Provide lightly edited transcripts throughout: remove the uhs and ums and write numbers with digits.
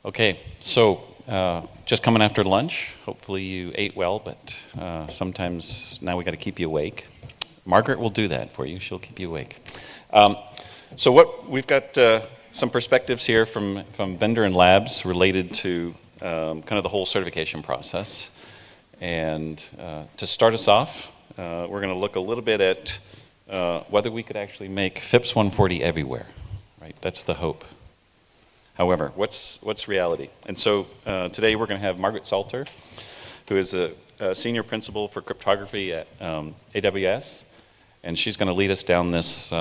Okay, so just coming after lunch. Hopefully you ate well, but sometimes now we got to keep you awake. Margaret will do that for you. She'll keep you awake. So what we've got some perspectives here from vendor and labs related to kind of the whole certification process. And to start us off, we're going to look a little bit at whether we could actually make FIPS 140 everywhere. Right? That's the hope. However, what's reality? And so today we're going to have Margaret Salter, who is a senior principal for cryptography at AWS, and she's going to lead us down this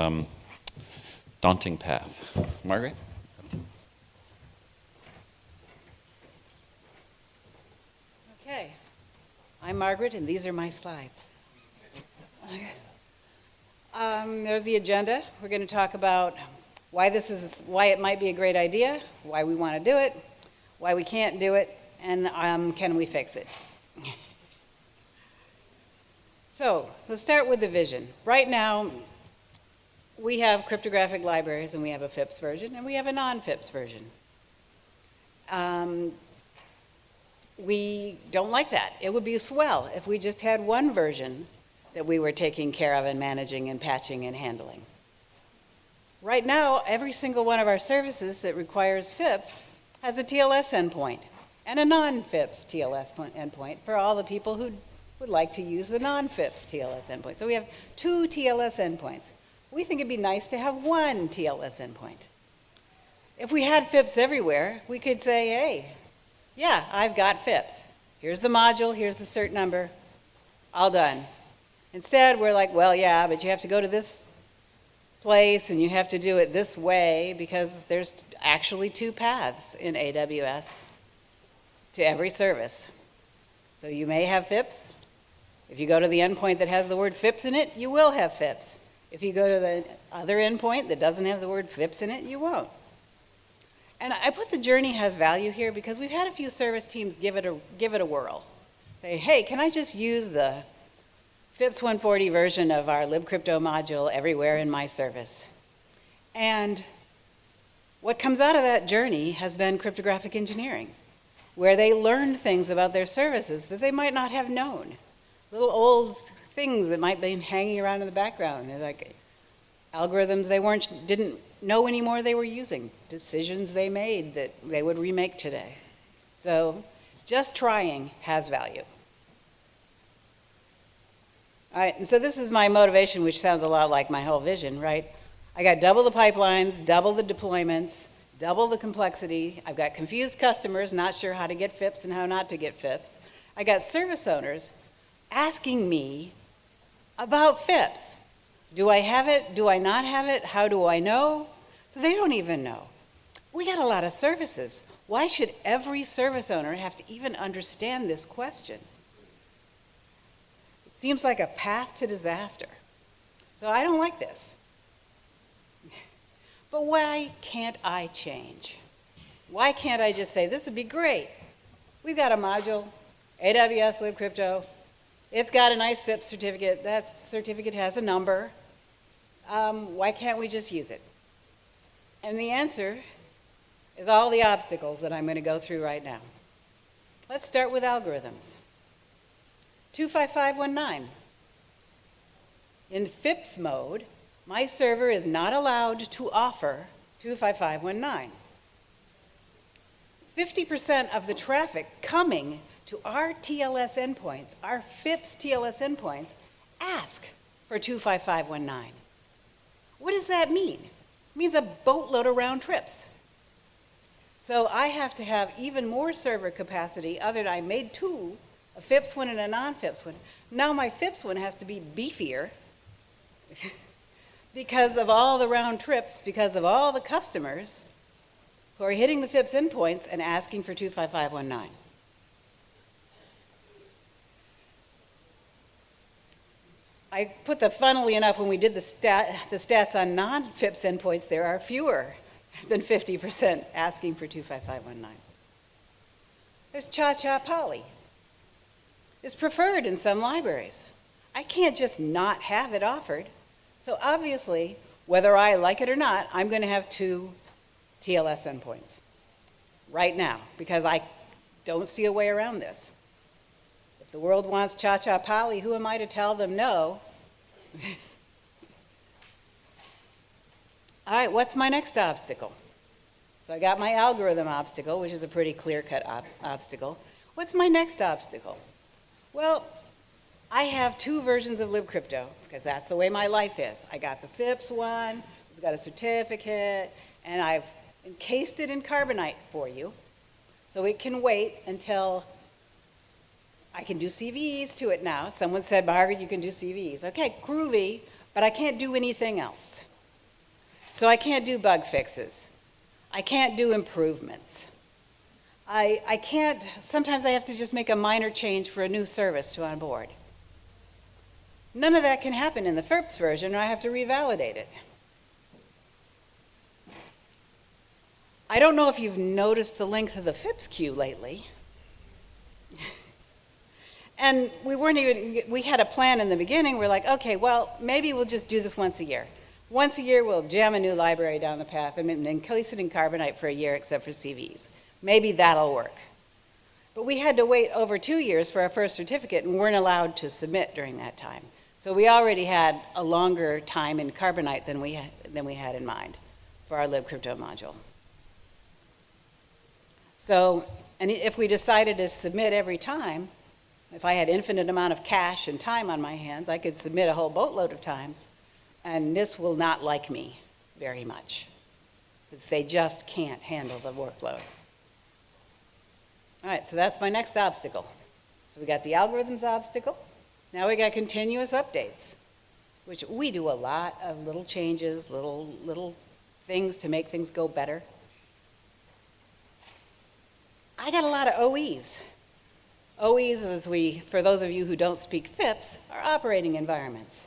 daunting path. Margaret? Okay. I'm Margaret, and these are my slides. There's the agenda. We're going to talk about why it might be a great idea, why we want to do it, why we can't do it, and can we fix it? So let's start with the vision. Right now, we have cryptographic libraries, and we have a FIPS version, and we have a non-FIPS version. We don't like that. It would be swell if we just had one version that we were taking care of and managing and patching and handling. Right now, every single one of our services that requires FIPS has a TLS endpoint and a non-FIPS TLS endpoint for all the people who would like to use the non-FIPS TLS endpoint. So we have 2 TLS endpoints. We think it'd be nice to have 1 TLS endpoint. If we had FIPS everywhere, we could say, hey, yeah, I've got FIPS. Here's the module, here's the cert number, all done. Instead, we're like, well, yeah, but you have to go to this place and you have to do it this way because there's actually 2 paths in AWS to every service. So you may have FIPS. If you go to the endpoint that has the word FIPS in it, you will have FIPS. If you go to the other endpoint that doesn't have the word FIPS in it, you won't. And I put the journey has value here because we've had a few service teams give it a whirl. Say, hey, can I just use the FIPS 140 version of our libcrypto module everywhere in my service? And what comes out of that journey has been cryptographic engineering, where they learned things about their services that they might not have known. Little old things that might be hanging around in the background. They're like algorithms they didn't know anymore they were using, decisions they made that they would remake today. So just trying has value. All right, and so this is my motivation, which sounds a lot like my whole vision, right? I got double the pipelines, double the deployments, double the complexity. I've got confused customers, not sure how to get FIPS and how not to get FIPS. I got service owners asking me about FIPS. Do I have it? Do I not have it? How do I know? So they don't even know. We got a lot of services. Why should every service owner have to even understand this question? Seems like a path to disaster. So I don't like this. But why can't I change? Why can't I just say, this would be great. We've got a module, AWS libcrypto. It's got a nice FIPS certificate. That certificate has a number. Why can't we just use it? And the answer is all the obstacles that I'm going to go through right now. Let's start with algorithms. 25519. In FIPS mode, my server is not allowed to offer 25519. 50% of the traffic coming to our TLS endpoints, our FIPS TLS endpoints, ask for 25519. What does that mean? It means a boatload of round trips. So I have to have even more server capacity other than I made 2, a FIPS one and a non-FIPS one. Now my FIPS one has to be beefier because of all the round trips, because of all the customers who are hitting the FIPS endpoints and asking for 25519. I put funnily enough, when we did the stats on non-FIPS endpoints, there are fewer than 50% asking for 25519. There's Cha-Cha Poly. It's preferred in some libraries. I can't just not have it offered. So obviously, whether I like it or not, I'm going to have 2 TLS endpoints. right now, because I don't see a way around this. If the world wants cha-cha poly, who am I to tell them no? All right, what's my next obstacle? So I got my algorithm obstacle, which is a pretty clear-cut obstacle. What's my next obstacle? Well, I have 2 versions of libcrypto, because that's the way my life is. I got the FIPS one, it's got a certificate, and I've encased it in carbonite for you, so it can wait until I can do CVEs to it now. Someone said, Margaret, you can do CVEs. Okay, groovy, but I can't do anything else. So I can't do bug fixes. I can't do improvements. I can't, sometimes I have to just make a minor change for a new service to onboard. None of that can happen in the FIPS version, or I have to revalidate it. I don't know if you've noticed the length of the FIPS queue lately. And we had a plan in the beginning. We're like, okay, well, maybe we'll just do this once a year. Once a year, we'll jam a new library down the path and encase it in carbonite for a year, except for CVs. Maybe that'll work. But we had to wait over 2 years for our first certificate and weren't allowed to submit during that time. So we already had a longer time in carbonite than we had in mind for our libcrypto module. So, and if we decided to submit every time, if I had infinite amount of cash and time on my hands, I could submit a whole boatload of times, and NIST will not like me very much, because they just can't handle the workload. All right, so that's my next obstacle. So we got the algorithms obstacle. Now we got continuous updates, which we do a lot of little changes, little things to make things go better. I got a lot of OEs. OEs, for those of you who don't speak FIPS, are operating environments.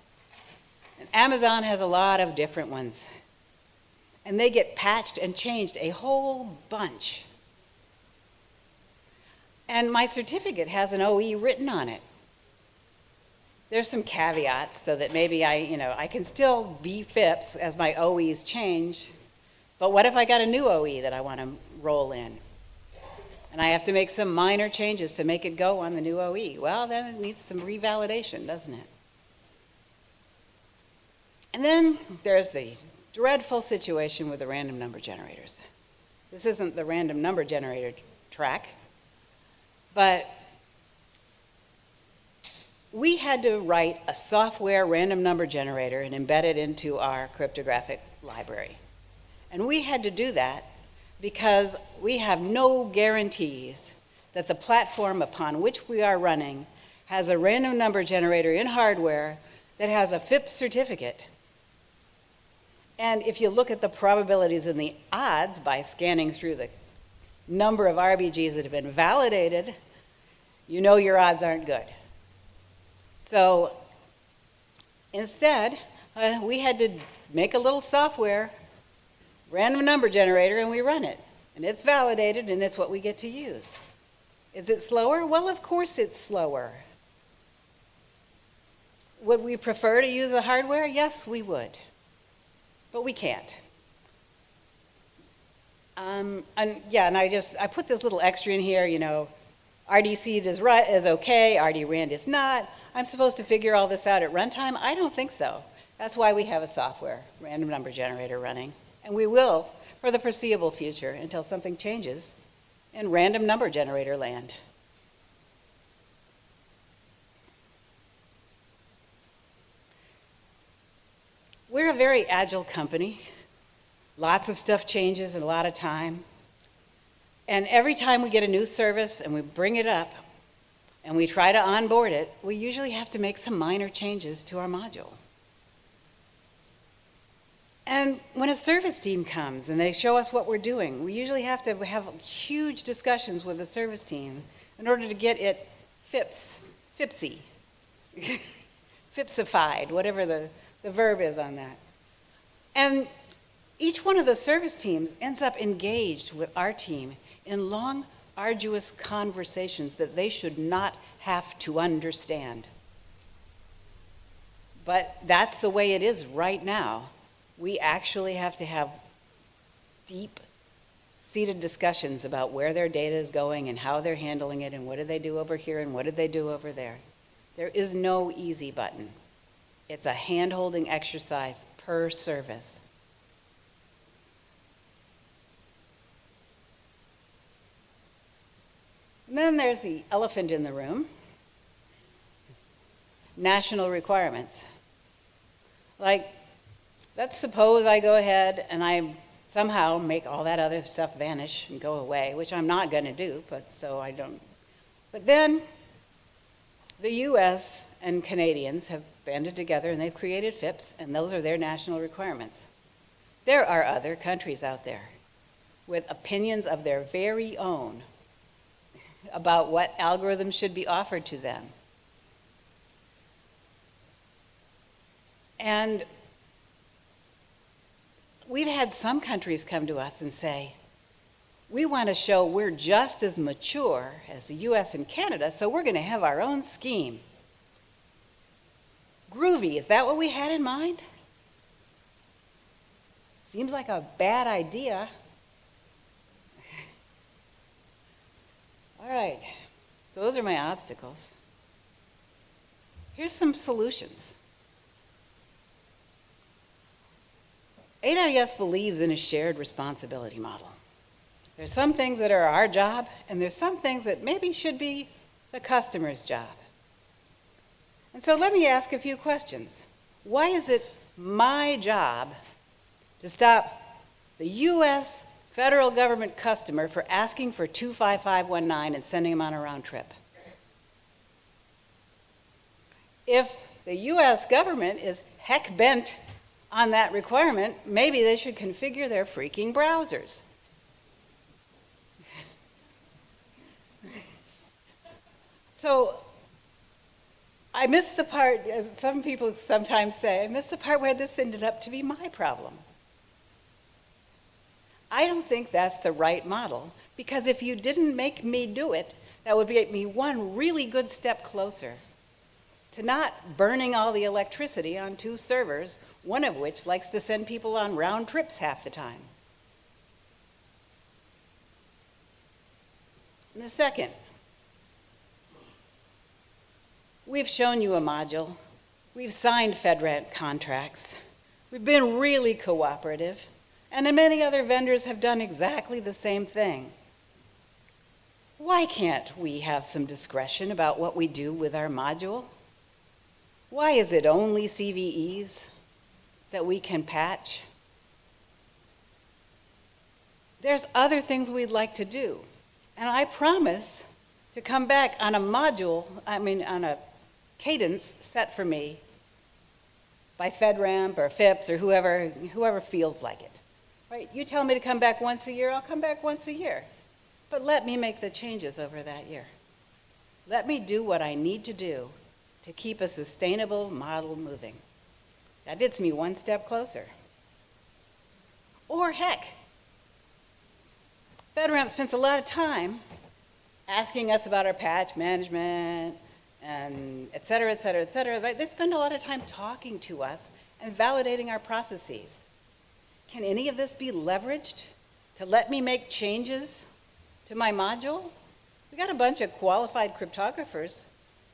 And Amazon has a lot of different ones. And they get patched and changed a whole bunch. And my certificate has an OE written on it. There's some caveats so that maybe I can still be FIPS as my OEs change, but what if I got a new OE that I want to roll in? And I have to make some minor changes to make it go on the new OE. Well, then it needs some revalidation, doesn't it? And then there's the dreadful situation with the random number generators. This isn't the random number generator track, but we had to write a software random number generator and embed it into our cryptographic library. And we had to do that because we have no guarantees that the platform upon which we are running has a random number generator in hardware that has a FIPS certificate. And if you look at the probabilities and the odds by scanning through the number of RBGs that have been validated, you know your odds aren't good. So instead, we had to make a little software random number generator, and we run it. And it's validated, and it's what we get to use. Is it slower? Well, of course it's slower. Would we prefer to use the hardware? Yes, we would. But we can't. And I put this little extra in here, RDC is okay, RD-RAND is not. I'm supposed to figure all this out at runtime? I don't think so. That's why we have a software, random number generator running. And we will for the foreseeable future until something changes in random number generator land. We're a very agile company. Lots of stuff changes in a lot of time. And every time we get a new service and we bring it up and we try to onboard it, we usually have to make some minor changes to our module. And when a service team comes and they show us what we're doing, we usually have to have huge discussions with the service team in order to get it FIPSy, FIPSified, whatever the verb is on that. And each one of the service teams ends up engaged with our team in long, arduous conversations that they should not have to understand. But that's the way it is right now. We actually have to have deep seated discussions about where their data is going and how they're handling it and what did they do over here and what did they do over there. There is no easy button. It's a hand-holding exercise per service. And then there's the elephant in the room, national requirements. Like, let's suppose I go ahead and I somehow make all that other stuff vanish and go away, which I'm not going to do, but then the US and Canadians have banded together and they've created FIPS, and those are their national requirements. There are other countries out there with opinions of their very own about what algorithms should be offered to them. And we've had some countries come to us and say, we want to show we're just as mature as the US and Canada, so we're going to have our own scheme. Groovy, is that what we had in mind? Seems like a bad idea. All right, so those are my obstacles. Here's some solutions. AWS believes in a shared responsibility model. There's some things that are our job, and there's some things that maybe should be the customer's job. And so let me ask a few questions. Why is it my job to stop the US federal government customer for asking for 25519 and sending them on a round trip? If the US government is heck bent on that requirement, maybe they should configure their freaking browsers. So I missed the part, as some people sometimes say, I missed the part where this ended up to be my problem. I don't think that's the right model, because if you didn't make me do it, that would make me one really good step closer to not burning all the electricity on two servers, one of which likes to send people on round trips half the time. And the second, we've shown you a module. We've signed FedRAMP contracts. We've been really cooperative. And many other vendors have done exactly the same thing. Why can't we have some discretion about what we do with our module? Why is it only CVEs that we can patch? There's other things we'd like to do. And I promise to come back on on a cadence set for me by FedRAMP or FIPS or whoever feels like it. Right? You tell me to come back once a year, I'll come back once a year. But let me make the changes over that year. Let me do what I need to do to keep a sustainable model moving. That gets me one step closer. Or heck, FedRAMP spends a lot of time asking us about our patch management and et cetera, et cetera, et cetera. Right? They spend a lot of time talking to us and validating our processes. Can any of this be leveraged to let me make changes to my module? We got a bunch of qualified cryptographers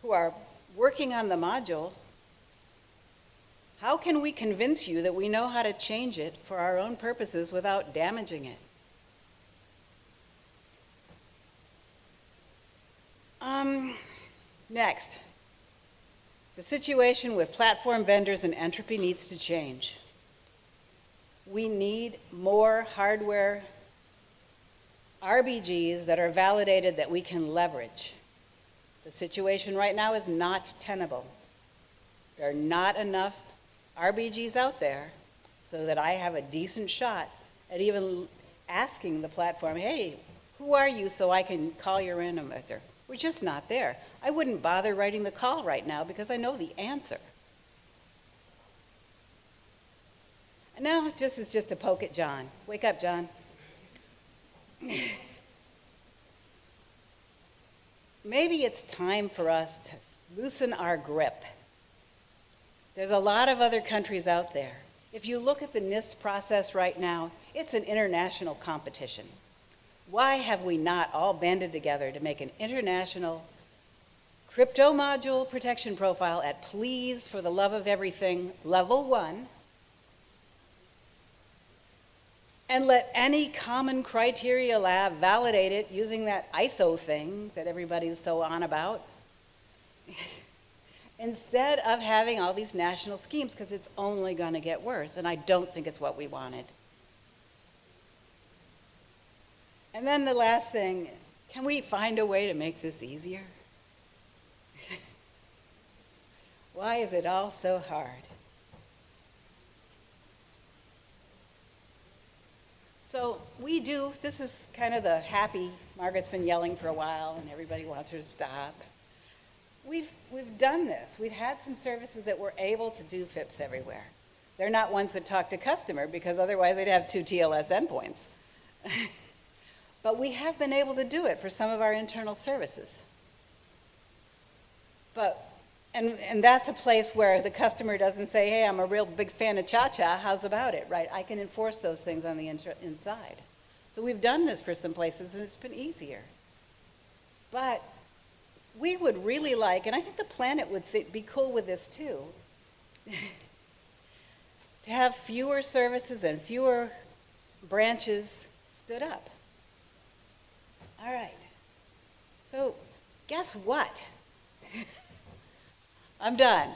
who are working on the module. How can we convince you that we know how to change it for our own purposes without damaging it? Next, the situation with platform vendors and entropy needs to change. We need more hardware RBGs that are validated that we can leverage. The situation right now is not tenable. There are not enough RBGs out there so that I have a decent shot at even asking the platform, hey, who are you so I can call your randomizer? We're just not there. I wouldn't bother writing the call right now because I know the answer. And now this is just a poke at John. Wake up, John. Maybe it's time for us to loosen our grip. There's a lot of other countries out there. If you look at the NIST process right now, it's an international competition. Why have we not all banded together to make an international crypto module protection profile at please, for the love of everything, level 1, and let any common criteria lab validate it using that ISO thing that everybody's so on about, instead of having all these national schemes, because it's only going to get worse, and I don't think it's what we wanted. And then the last thing, can we find a way to make this easier? Why is it all so hard? So we do, this is kind of the happy, Margaret's been yelling for a while and everybody wants her to stop. We've done this. We've had some services that were able to do FIPS everywhere. They're not ones that talk to customer because otherwise they'd have 2 TLS endpoints. But we have been able to do it for some of our internal services. And that's a place where the customer doesn't say, hey, I'm a real big fan of cha-cha, how's about it, right? I can enforce those things on the inside. So we've done this for some places and it's been easier. But we would really like, and I think the planet would be cool with this too, to have fewer services and fewer branches stood up. All right. So guess what? I'm done.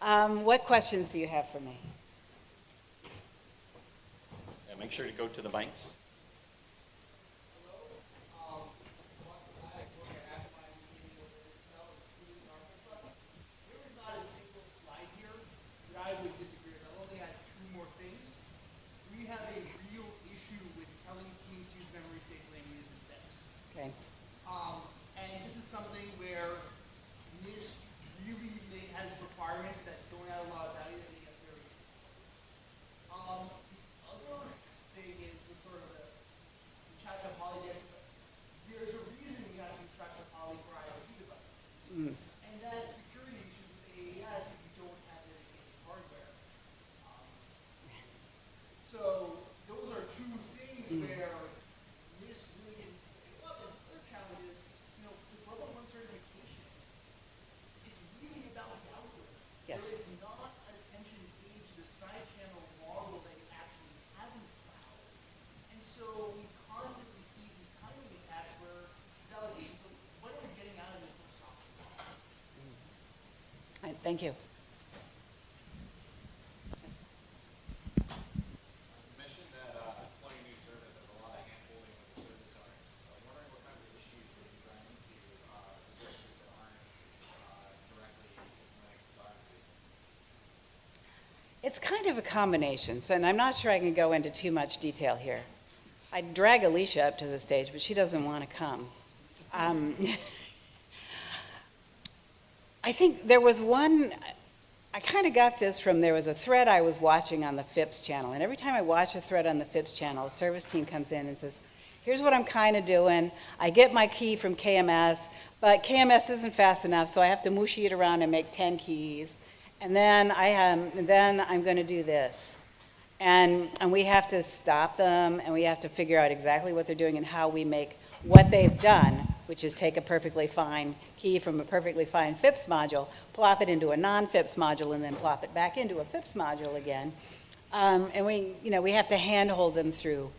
What questions do you have for me? And make sure to go to the mics. And this is something where NIST really has requirements that don't add a lot of value that they get very The other thing is with sort of the chat poly dance, there's a reason we have to use chat poly for IoT devices. And that's security issues with AES if you don't have dedicated hardware. So those are 2 things where NIST really can pick up. And the other challenge is, with level 1 certification, it's really about the algorithm. Yes. There is not attention paid to the side channel model that you actually have in the cloud. And so we constantly see these timing attacks where validations, so what are we getting out of this from software? Thank you. It's kind of a combination, and I'm not sure I can go into too much detail here. I'd drag Alicia up to the stage, but she doesn't want to come. I think there was one, I kind of got this from, there was a thread I was watching on the FIPS channel, and every time I watch a thread on the FIPS channel, a service team comes in and says, here's what I'm kind of doing. I get my key from KMS, but KMS isn't fast enough, so I have to mushy it around and make 10 keys. And then I'm going to do this. And we have to stop them, and we have to figure out exactly what they're doing and how we make what they've done, which is take a perfectly fine key from a perfectly fine FIPS module, plop it into a non-FIPS module, and then plop it back into a FIPS module again. And we have to handhold them through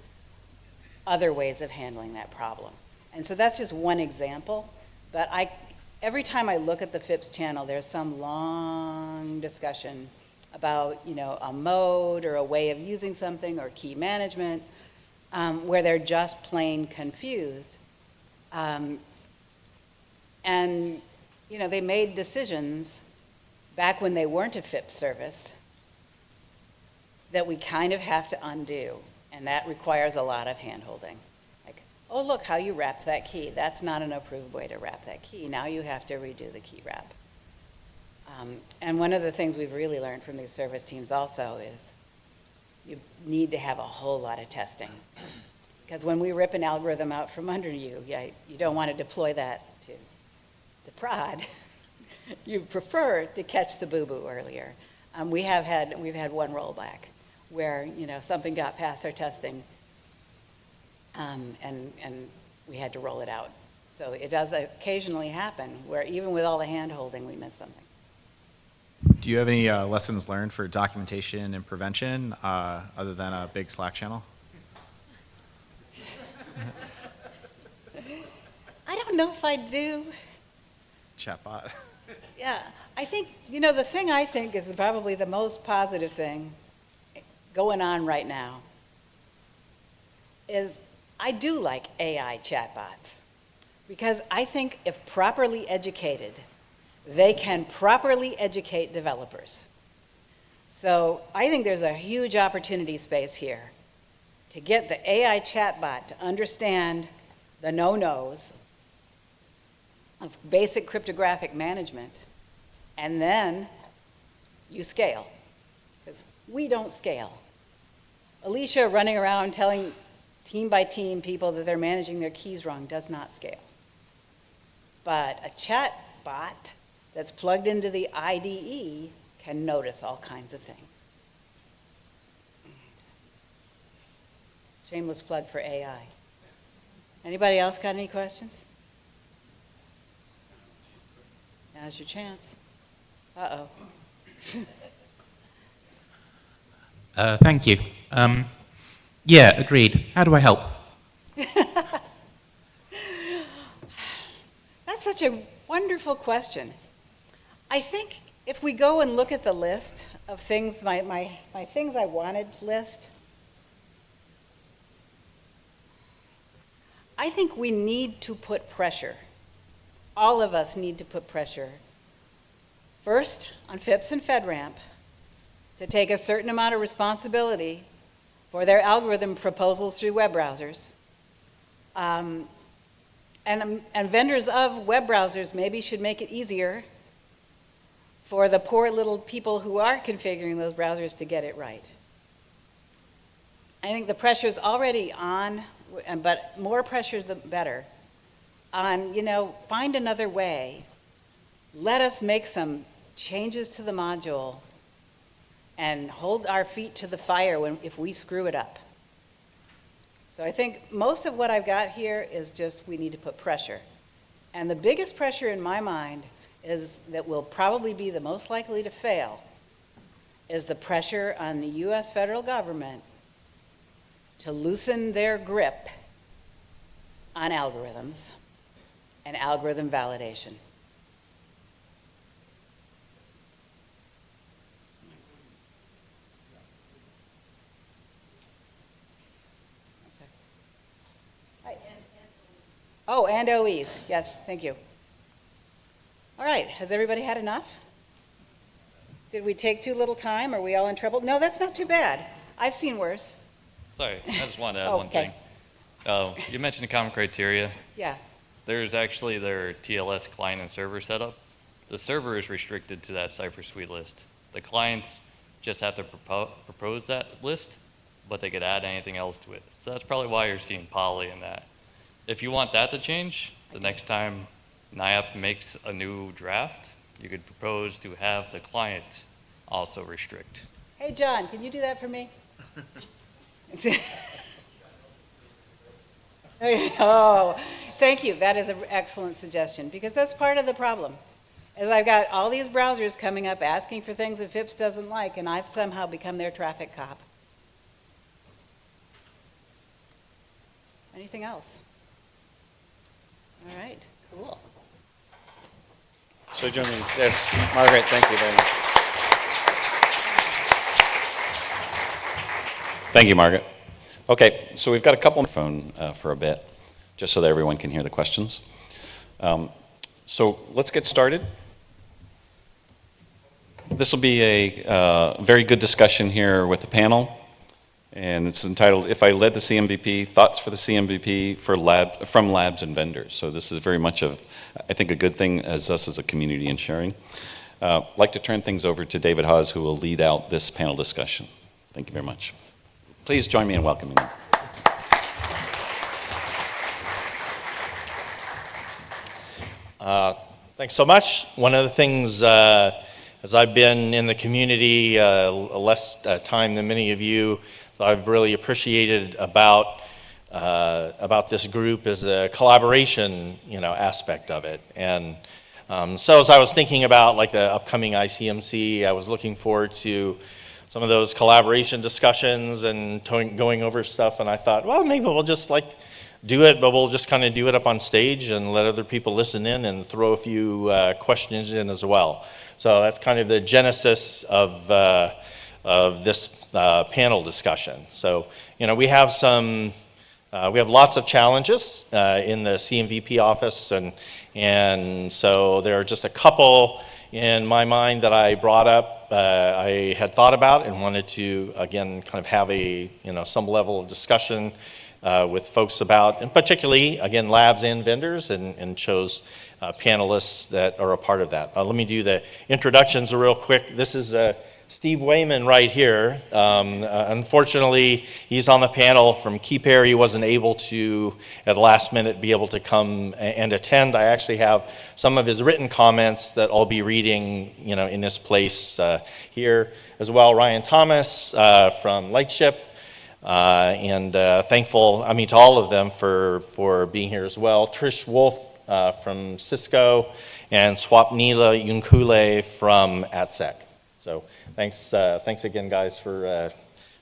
other ways of handling that problem. And so that's just one example, but every time I look at the FIPS channel, there's some long discussion about, a mode or a way of using something or key management, where they're just plain confused. And, they made decisions back when they weren't a FIPS service that we kind of have to undo, and that requires a lot of hand-holding. Oh, look how you wrapped that key. That's not an approved way to wrap that key. Now you have to redo the key wrap. And one of the things we've really learned from these service teams also is you need to have a whole lot of testing. Because when we rip an algorithm out from under you, you don't want to deploy that to the prod. You prefer to catch the boo-boo earlier. We've had one rollback where something got past our testing. and we had to roll it out. So it does occasionally happen where even with all the hand-holding, we miss something. Do you have any lessons learned for documentation and prevention other than a big Slack channel? I don't know if I do. Chatbot. Yeah, I think, the thing I think is probably the most positive thing going on right now is I do like AI chatbots, because I think if properly educated, they can properly educate developers. So I think there's a huge opportunity space here to get the AI chatbot to understand the no-nos of basic cryptographic management, and then you scale, because we don't scale. Alicia running around telling team by team people that they're managing their keys wrong does not scale. But a chat bot that's plugged into the IDE can notice all kinds of things. Shameless plug for AI. Anybody else got any questions? Now's your chance. Uh-oh. Thank you. Yeah, agreed. How do I help? That's such a wonderful question. I think if we go and look at the list of things, my things I wanted to list, I think we need to put pressure. All of us need to put pressure. First, on FIPS and FedRAMP, to take a certain amount of responsibility for their algorithm proposals through web browsers. And vendors of web browsers maybe should make it easier for the poor little people who are configuring those browsers to get it right. I think the pressure's already on, but more pressure the better, on, find another way. Let us make some changes to the module and hold our feet to the fire if we screw it up. So I think most of what I've got here is just we need to put pressure. And the biggest pressure in my mind is that will probably be the most likely to fail is the pressure on the US federal government to loosen their grip on algorithms and algorithm validation. Oh, and OEs. Yes, thank you. All right, has everybody had enough? Did we take too little time? Are we all in trouble? No, that's not too bad. I've seen worse. Sorry, I just wanted to add Oh, one okay. thing. You mentioned the common criteria. Yeah. There's actually their TLS client and server setup. The server is restricted to that Cypher Suite list. The clients just have to propose that list, but they could add anything else to it. So that's probably why you're seeing poly in that. If you want that to change, the next time NIAP makes a new draft, you could propose to have the client also restrict. Hey, John, can you do that for me? Oh, thank you. That is an excellent suggestion, because that's part of the problem. Is I've got all these browsers coming up asking for things that FIPS doesn't like, and I've somehow become their traffic cop. Anything else? All right, cool. So join me. Yes, Margaret, thank you very much. Thank you, Margaret. Okay, so we've got a couple on the phone for a bit, just so that everyone can hear the questions. So let's get started. This will be a very good discussion here with the panel, and it's entitled, If I Led the CMVP, Thoughts for the CMVP from Labs and Vendors. So this is very much of, I think, a good thing as us as a community in sharing. I'd like to turn things over to David Hawes, who will lead out this panel discussion. Thank you very much. Please join me in welcoming them. Thanks so much. One of the things, as I've been in the community less time than many of you, that I've really appreciated about about this group is the collaboration, aspect of it. And so as I was thinking about like the upcoming ICMC, I was looking forward to some of those collaboration discussions and going over stuff, and I thought, well, maybe we'll just like do it, but we'll just kind of do it up on stage and let other people listen in and throw a few questions in as well. So that's kind of the genesis of this panel discussion. So, we have lots of challenges in the CMVP office, and so there are just a couple in my mind that I brought up, I had thought about and wanted to, again, kind of have some level of discussion with folks about, and particularly, again, labs and vendors, and chose panelists that are a part of that. Let me do the introductions real quick. This is Steve Wayman right here. Unfortunately, he's on the panel from Keypair. He wasn't able to, at the last minute, be able to come and attend. I actually have some of his written comments that I'll be reading, in this place here as well. Ryan Thomas from Lightship, and thankful, to all of them for being here as well. Trish Wolff from Cisco, and Swapneela Unkule from atsec. So thanks again, guys, for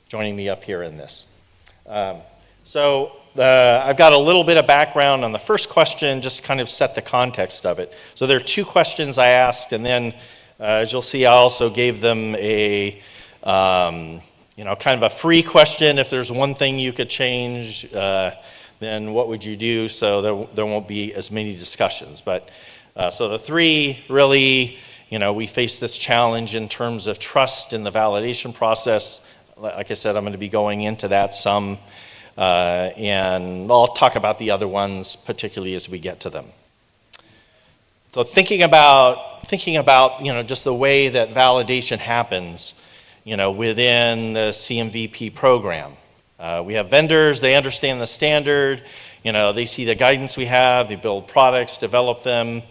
joining me up here in this. So I've got a little bit of background on the first question, just kind of set the context of it. So there are two questions I asked, and then as you'll see, I also gave them a kind of a free question. If there's one thing you could change, then what would you do? So there won't be as many discussions. But so the three really, we face this challenge in terms of trust in the validation process. Like I said, I'm going to be going into that some, and I'll talk about the other ones, particularly as we get to them. So thinking about just the way that validation happens, within the CMVP program. We have vendors, they understand the standard, they see the guidance we have, they build products, develop them,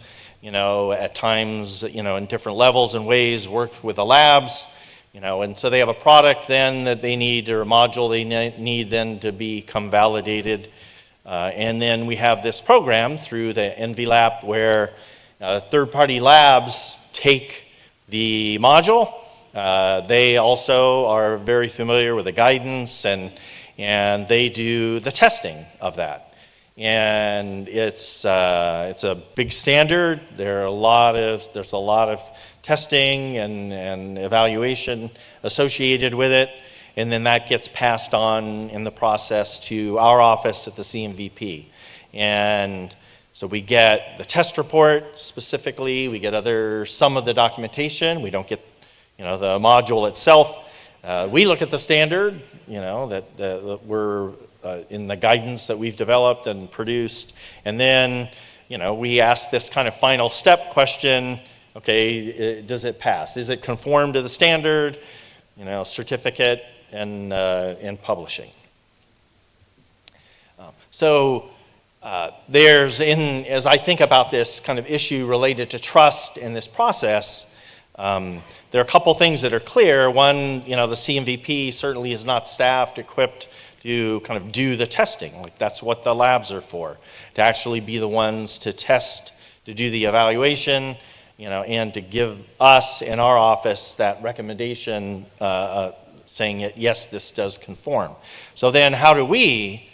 at times, in different levels and ways, work with the labs, and so they have a product then that they need, or a module they need then to become validated. And then we have this program through the NVLAP where third-party labs take the module. They also are very familiar with the guidance, and they do the testing of that. And it's a big standard. There's a lot of testing and evaluation associated with it, and then that gets passed on in the process to our office at the CMVP. And so we get the test report specifically. We get some of the documentation. We don't get the module itself. We look at the standard, that we're in the guidance that we've developed and produced, and then, we ask this kind of final step question, okay, does it pass? Is it conform to the standard, certificate and publishing? As I think about this kind of issue related to trust in this process, there are a couple things that are clear. One, the CMVP certainly is not staffed, equipped to kind of do the testing. Like that's what the labs are for, to actually be the ones to test, to do the evaluation, and to give us in our office that recommendation saying that yes, this does conform. So then how do we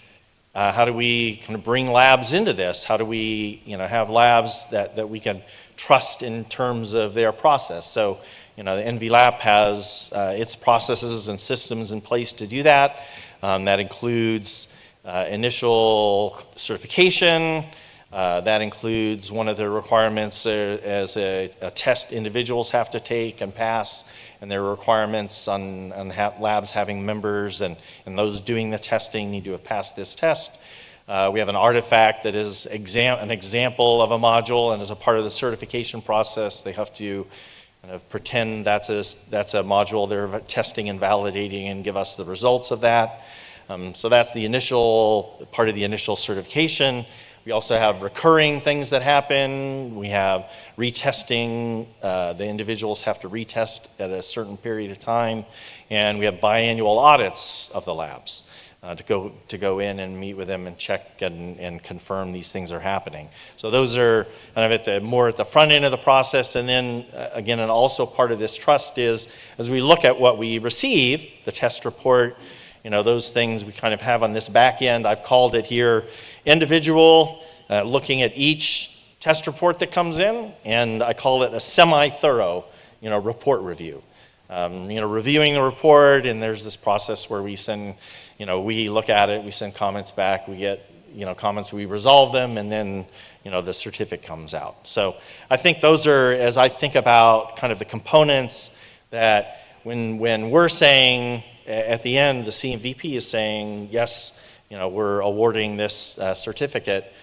kind of bring labs into this? How do we have labs that we can trust in terms of their process? So the NVLAP has its processes and systems in place to do that. That includes initial certification. That includes one of the requirements as a test individuals have to take and pass, and there are requirements on labs having members, and those doing the testing need to have passed this test. We have an artifact that is an example of a module, and as a part of the certification process, they have to kind of pretend that's a module they're testing and validating and give us the results of that. So that's the initial part of the initial certification. We also have recurring things that happen. We have retesting. The individuals have to retest at a certain period of time. And we have biannual audits of the labs. to go in and meet with them and check and confirm these things are happening. So those are kind of more at the front end of the process. And then again, and also part of this trust is, as we look at what we receive, the test report, those things we kind of have on this back end. I've called it here individual, looking at each test report that comes in, and I call it a semi-thorough, report review. Reviewing the report, and there's this process where we send, we look at it, we send comments back, we get, comments, we resolve them, and then, the certificate comes out. So I think those are, as I think about kind of the components that when we're saying, at the end, the CMVP is saying, yes, we're awarding this certificate,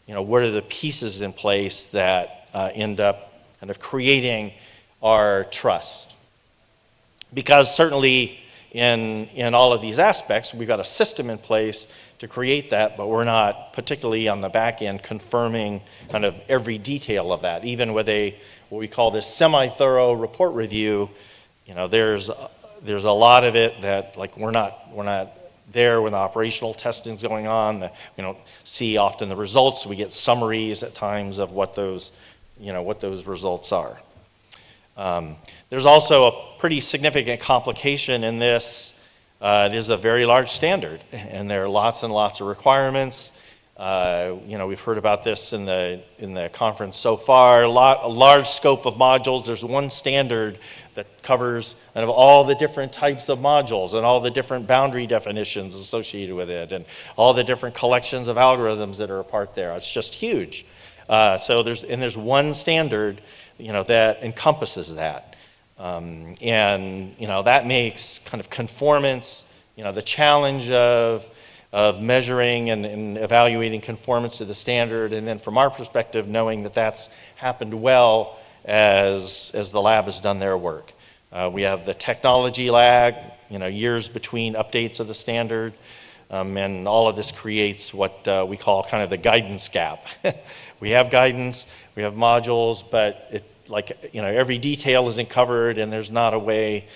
what are the pieces in place that end up kind of creating our trust? Because certainly in all of these aspects, we've got a system in place to create that, but we're not particularly on the back end confirming kind of every detail of that. Even with what we call this semi-thorough report review, there's a lot of it that like we're not there when the operational testing is going on. We don't see often the results. We get summaries at times of what those results are. There's also a pretty significant complication in this. It is a very large standard, and there are lots and lots of requirements. We've heard about this in the conference so far. A large scope of modules. There's one standard that covers kind of all the different types of modules and all the different boundary definitions associated with it, and all the different collections of algorithms that are a part there. It's just huge. So there's one standard, that encompasses that. That makes kind of conformance, the challenge of measuring and evaluating conformance to the standard, and then from our perspective, knowing that that's happened well as the lab has done their work. We have the technology lag, years between updates of the standard, and all of this creates what we call kind of the guidance gap. We have guidance, we have modules, but every detail isn't covered, and there's not a way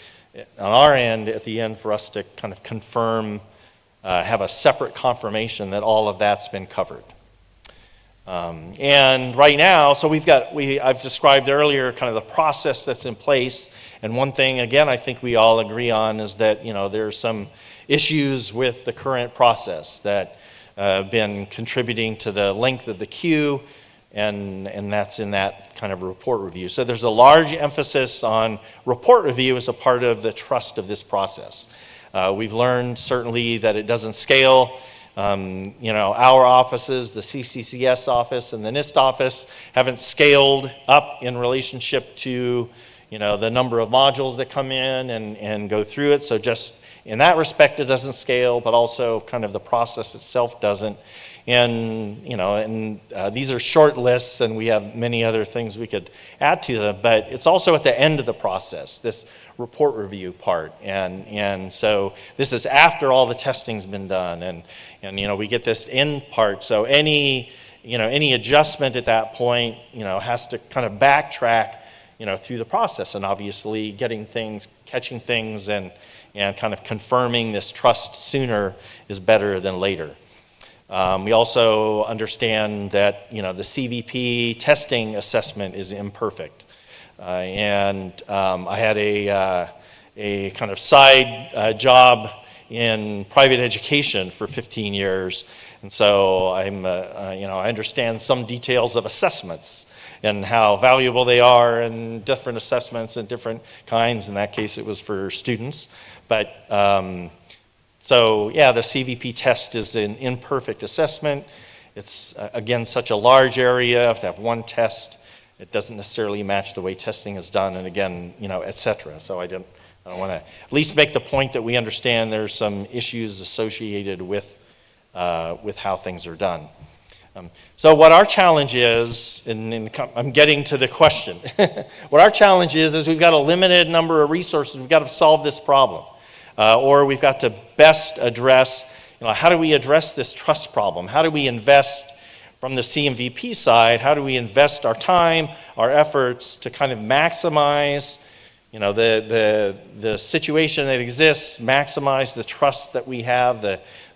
on our end at the end for us to kind of confirm, have a separate confirmation that all of that's been covered. And right now, so I've described earlier kind of the process that's in place, and one thing, again, I think we all agree on is that, there's some issues with the current process that have been contributing to the length of the queue, and that's in that kind of report review. So there's a large emphasis on report review as a part of the trust of this process. We've learned certainly that it doesn't scale. Our offices, the CCCS office and the NIST office, haven't scaled up in relationship to, the number of modules that come in and go through it. So just in that respect, it doesn't scale, but also kind of the process itself doesn't. And, these are short lists, and we have many other things we could add to them, but it's also at the end of the process, this report review part. And so this is after all the testing's been done, and we get this end part. So any adjustment at that point, has to kind of backtrack, through the process, and obviously catching things and kind of confirming this trust sooner is better than later. We also understand that, the CVP testing assessment is imperfect. I had a kind of side job in private education for 15 years. And so I understand some details of assessments and how valuable they are, and different assessments and different kinds. In that case, it was for students. But so yeah, the CVP test is an imperfect assessment. It's, again, such a large area. You have to have one test. It doesn't necessarily match the way testing is done, and again, et cetera. So I want to at least make the point that we understand there's some issues associated with how things are done. So what our challenge is, and I'm getting to the question, what our challenge is we've got a limited number of resources. We've got to solve this problem. Or we've got to best address, how do we address this trust problem? How do we invest from the CMVP side? How do we invest our time, our efforts to kind of maximize, the situation that exists, maximize the trust that we have,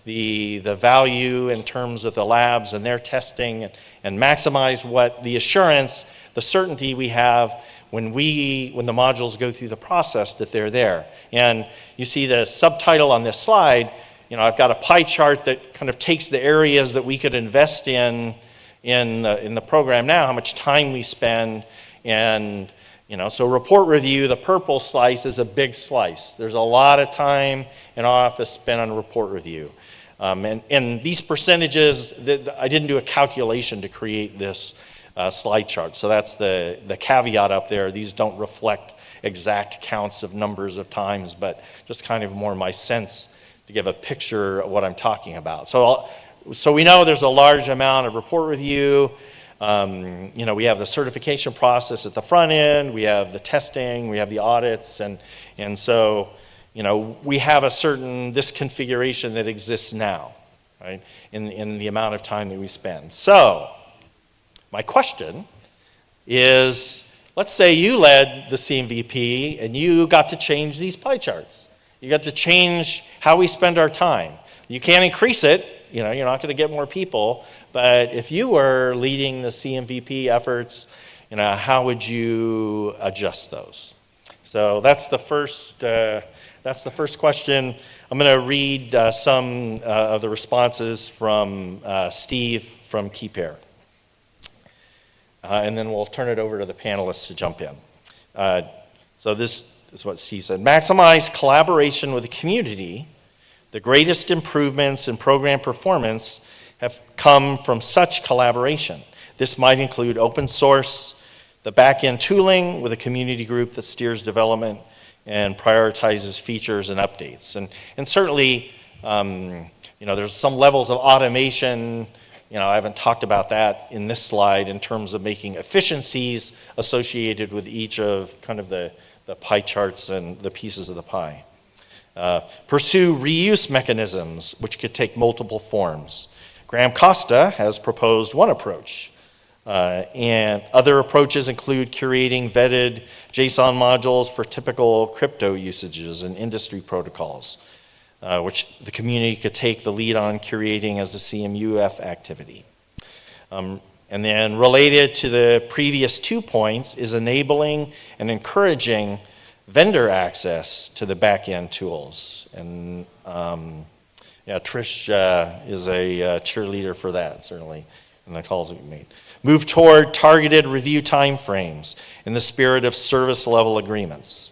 the value in terms of the labs and their testing, and maximize what the assurance, the certainty we have when the modules go through the process that they're there. And you see the subtitle on this slide, I've got a pie chart that kind of takes the areas that we could invest in the program now, how much time we spend, and so report review, the purple slice is a big slice. There's a lot of time in our office spent on report review. And these percentages, I didn't do a calculation to create this slide chart. So that's the caveat up there. These don't reflect exact counts of numbers of times, but just kind of more my sense to give a picture of what I'm talking about. So we know there's a large amount of report review. We have the certification process at the front end, we have the testing, we have the audits, and so, we have this configuration that exists now, right, in the amount of time that we spend. So, my question is, let's say you led the CMVP and you got to change these pie charts. You got to change how we spend our time. You can't increase it, you're not going to get more people, but if you were leading the CMVP efforts, how would you adjust those? So that's the first question. I'm going to read some of the responses from Steve from KeyPair. And then we'll turn it over to the panelists to jump in. So this is what Steve said. Maximize collaboration with the community. The greatest improvements in program performance have come from such collaboration. This might include open source, the back-end tooling with a community group that steers development and prioritizes features and updates. And certainly, there's some levels of automation. I haven't talked about that in this slide in terms of making efficiencies associated with each of kind of the pie charts and the pieces of the pie. Pursue reuse mechanisms, which could take multiple forms. Graham Costa has proposed one approach, and other approaches include curating vetted JSON modules for typical crypto usages and industry protocols, which the community could take the lead on curating as a CMUF activity. And then related to the previous 2 points is enabling and encouraging vendor access to the back-end tools. And Trish is a cheerleader for that, certainly, in the calls that we made. Move toward targeted review timeframes in the spirit of service level agreements.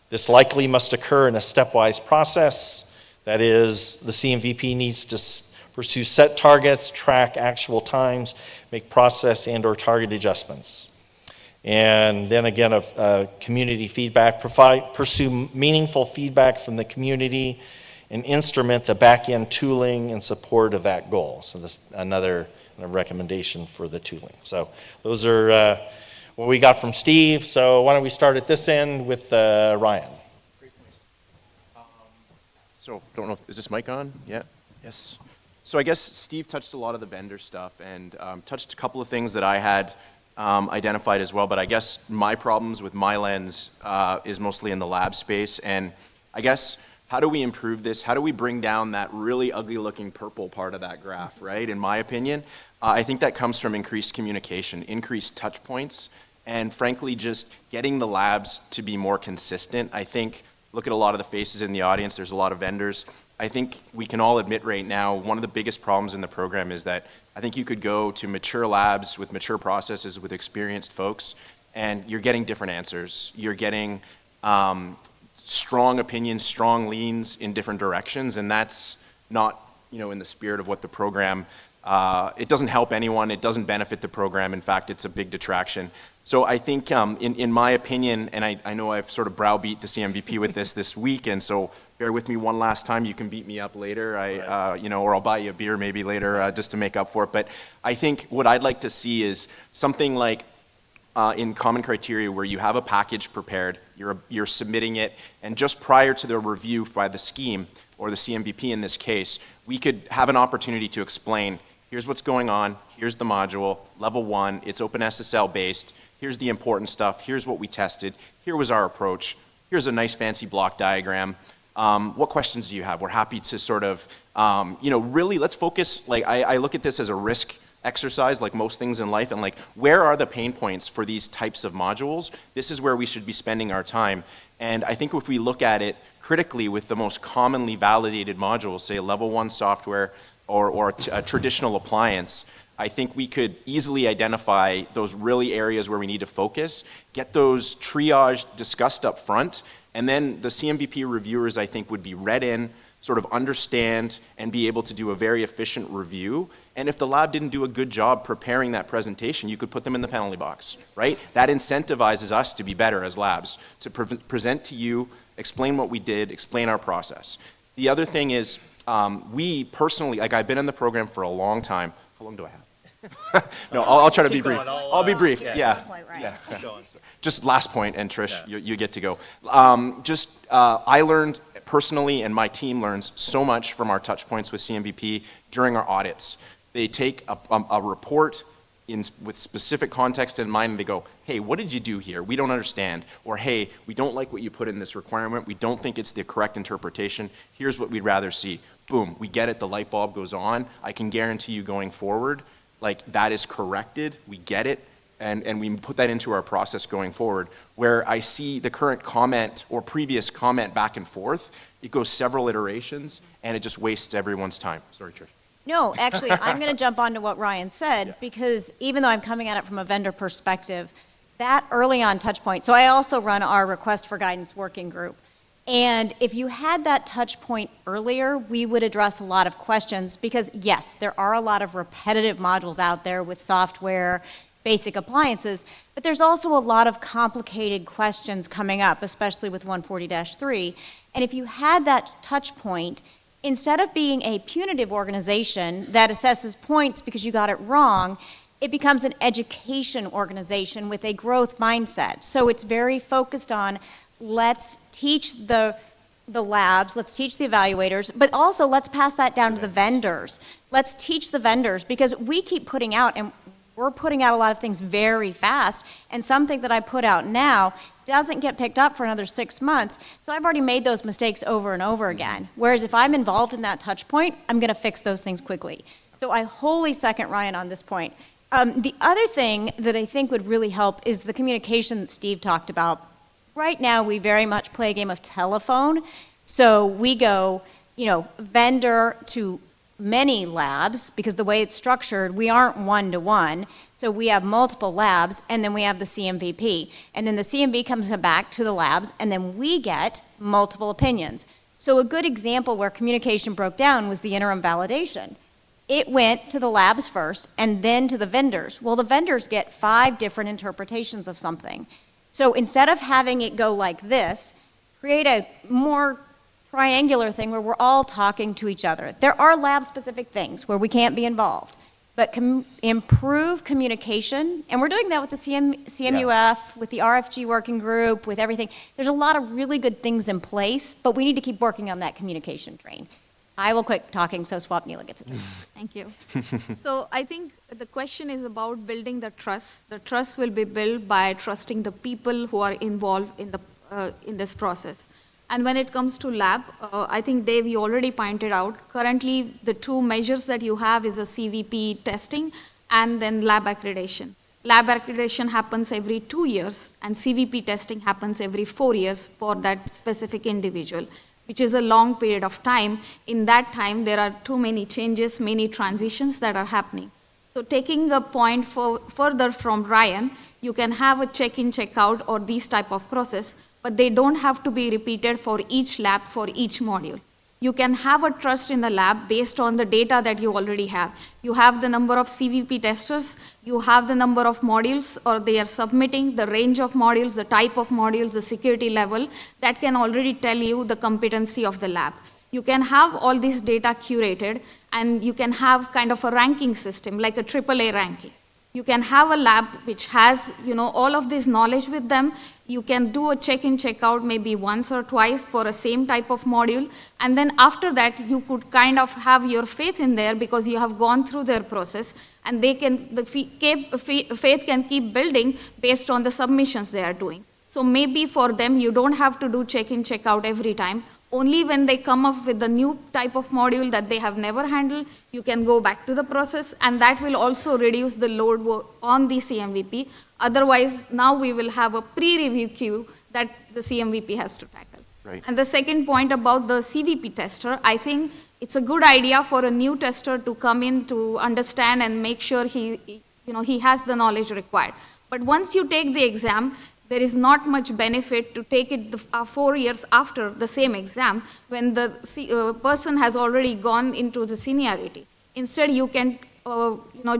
This likely must occur in a stepwise process. That is, the CMVP needs to pursue set targets, track actual times, make process and or target adjustments. And then again, community feedback, pursue meaningful feedback from the community and instrument the back-end tooling in support of that goal. So this another recommendation for the tooling. So those are what we got from Steve. So why don't we start at this end with Ryan. Great points. So don't know, is this mic on? Yeah, yes. So I guess Steve touched a lot of the vendor stuff and touched a couple of things that I had identified as well, but I guess my problems with my lens is mostly in the lab space. And I guess, how do we improve this? How do we bring down that really ugly looking purple part of that graph, right? In my opinion, I think that comes from increased communication, increased touch points, and frankly, just getting the labs to be more consistent. I think, look at a lot of the faces in the audience, there's a lot of vendors. I think we can all admit right now, one of the biggest problems in the program is that I think you could go to mature labs with mature processes with experienced folks, and you're getting different answers. You're getting strong opinions, strong leans in different directions, and that's not, in the spirit of what the program, it doesn't help anyone, it doesn't benefit the program. In fact, it's a big detraction. So I think, in my opinion, and I know I've sort of browbeat the CMVP with this week, and so bear with me one last time. You can beat me up later, or I'll buy you a beer maybe later just to make up for it. But I think what I'd like to see is something like in common criteria where you have a package prepared, you're submitting it, and just prior to the review by the scheme, or the CMVP in this case, we could have an opportunity to explain, here's what's going on, here's the module, level 1, it's OpenSSL based, here's the important stuff, here's what we tested, here was our approach, here's a nice fancy block diagram. What questions do you have? We're happy to sort of Really let's focus, like I look at this as a risk exercise, like most things in life, and like, where are the pain points for these types of modules? This is where we should be spending our time. And I think if we look at it critically with the most commonly validated modules, say level 1 software or a traditional appliance, I think we could easily identify those really areas where we need to focus, get those triage discussed up front, and then the CMVP reviewers, I think, would be read in, sort of understand, and be able to do a very efficient review. And if the lab didn't do a good job preparing that presentation, you could put them in the penalty box, right? That incentivizes us to be better as labs, to present to you, explain what we did, explain our process. The other thing is, we personally, like I've been in the program for a long time. How long do I have? No, I'll try to be brief. I'll be brief, yeah. Just last point, and Trish, you get to go. I learned personally, and my team learns so much from our touch points with CMVP during our audits. They take a report with specific context in mind, and they go, hey, what did you do here? We don't understand. Or, hey, we don't like what you put in this requirement. We don't think it's the correct interpretation. Here's what we'd rather see. Boom, we get it, the light bulb goes on. I can guarantee you going forward, like, that is corrected, we get it, and we put that into our process going forward. Where I see the current comment or previous comment back and forth, it goes several iterations, and it just wastes everyone's time. Sorry, Trish. No, actually, I'm going to jump on to what Ryan said, because even though I'm coming at it from a vendor perspective, that early on touch point, so I also run our request for guidance working group. And if you had that touch point earlier, we would address a lot of questions, because yes, there are a lot of repetitive modules out there with software, basic appliances, but there's also a lot of complicated questions coming up, especially with 140-3. And if you had that touch point, instead of being a punitive organization that assesses points because you got it wrong, it becomes an education organization with a growth mindset. So it's very focused on, let's teach the labs, let's teach the evaluators, but also let's pass that down to the vendors. Let's teach the vendors, because we keep putting out, and we're putting out a lot of things very fast, and something that I put out now doesn't get picked up for another 6 months, so I've already made those mistakes over and over again. Whereas if I'm involved in that touch point, I'm gonna fix those things quickly. So I wholly second Ryan on this point. The other thing that I think would really help is the communication that Steve talked about. Right now, we very much play a game of telephone. So we go, vendor to many labs, because the way it's structured, we aren't one-to-one. So we have multiple labs, and then we have the CMVP. And then the CMV comes back to the labs, and then we get multiple opinions. So a good example where communication broke down was the interim validation. It went to the labs first, and then to the vendors. Well, the vendors get 5 different interpretations of something. So instead of having it go like this, create a more triangular thing where we're all talking to each other. There are lab-specific things where we can't be involved, but improve communication, and we're doing that with the CMUF, with the RFG working group, with everything. There's a lot of really good things in place, but we need to keep working on that communication train. I will quit talking so Swapneela gets it. Thank you. So I think the question is about building the trust. The trust will be built by trusting the people who are involved in this process. And when it comes to lab, I think, Dave, you already pointed out, currently the 2 measures that you have is a CVP testing and then lab accreditation. Lab accreditation happens every 2 years, and CVP testing happens every 4 years for that specific individual, which is a long period of time. In that time, there are too many changes, many transitions that are happening. So taking a point further from Ryan, you can have a check-in, check-out, or these type of process, but they don't have to be repeated for each lab, for each module. You can have a trust in the lab based on the data that you already have. You have the number of CVP testers, you have the number of modules, or they are submitting the range of modules, the type of modules, the security level, that can already tell you the competency of the lab. You can have all this data curated, and you can have kind of a ranking system, like a AAA ranking. You can have a lab which has, all of this knowledge with them. You can do a check-in, check-out maybe once or twice for a same type of module. And then after that, you could kind of have your faith in there because you have gone through their process, and the faith can keep building based on the submissions they are doing. So maybe for them, you don't have to do check-in, check-out every time. Only when they come up with the new type of module that they have never handled, you can go back to the process, and that will also reduce the load on the CMVP. Otherwise, now we will have a pre-review queue that the CMVP has to tackle. Right. And the second point about the CVP tester, I think it's a good idea for a new tester to come in to understand and make sure he has the knowledge required. But once you take the exam, there is not much benefit to take it 4 years after the same exam when the person has already gone into the seniority. Instead, you can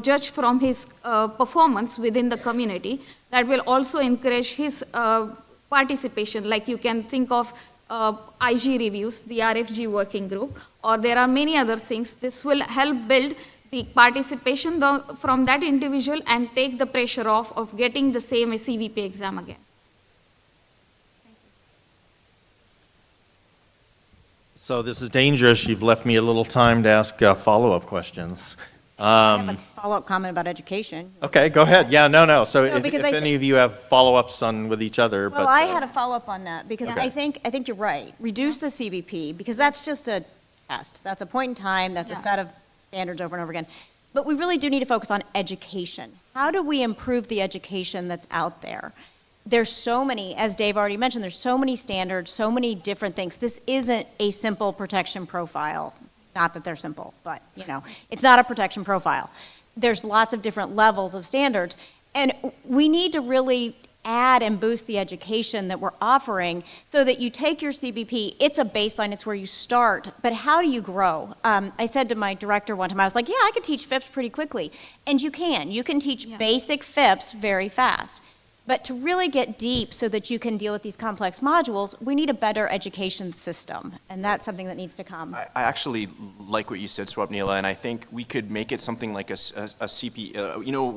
judge from his performance within the community. That will also encourage his participation. Like you can think of IG reviews, the RFG working group, or there are many other things. This will help build the participation from that individual and take the pressure off of getting the same CVP exam again. So this is dangerous. You've left me a little time to ask follow-up questions. I have a follow-up comment about education. Okay, go ahead. Yeah, no. So if because any of you have follow-ups with each other. Well, I had a follow-up on that, because I think you're right. Reduce the CVP, because that's just a test. That's a point in time, that's a set of standards over and over again. But we really do need to focus on education. How do we improve the education that's out there? There's so many, as Dave already mentioned, there's so many standards, so many different things. This isn't a simple protection profile. Not that they're simple, but, it's not a protection profile. There's lots of different levels of standards, and we need to really add and boost the education that we're offering so that you take your CVP, it's a baseline, it's where you start, but how do you grow? I said to my director one time, I was like, I could teach FIPS pretty quickly, and you can teach basic FIPS very fast. But to really get deep so that you can deal with these complex modules, we need a better education system, and that's something that needs to come. I actually like what you said, Swapneela, and I think we could make it something like a CP,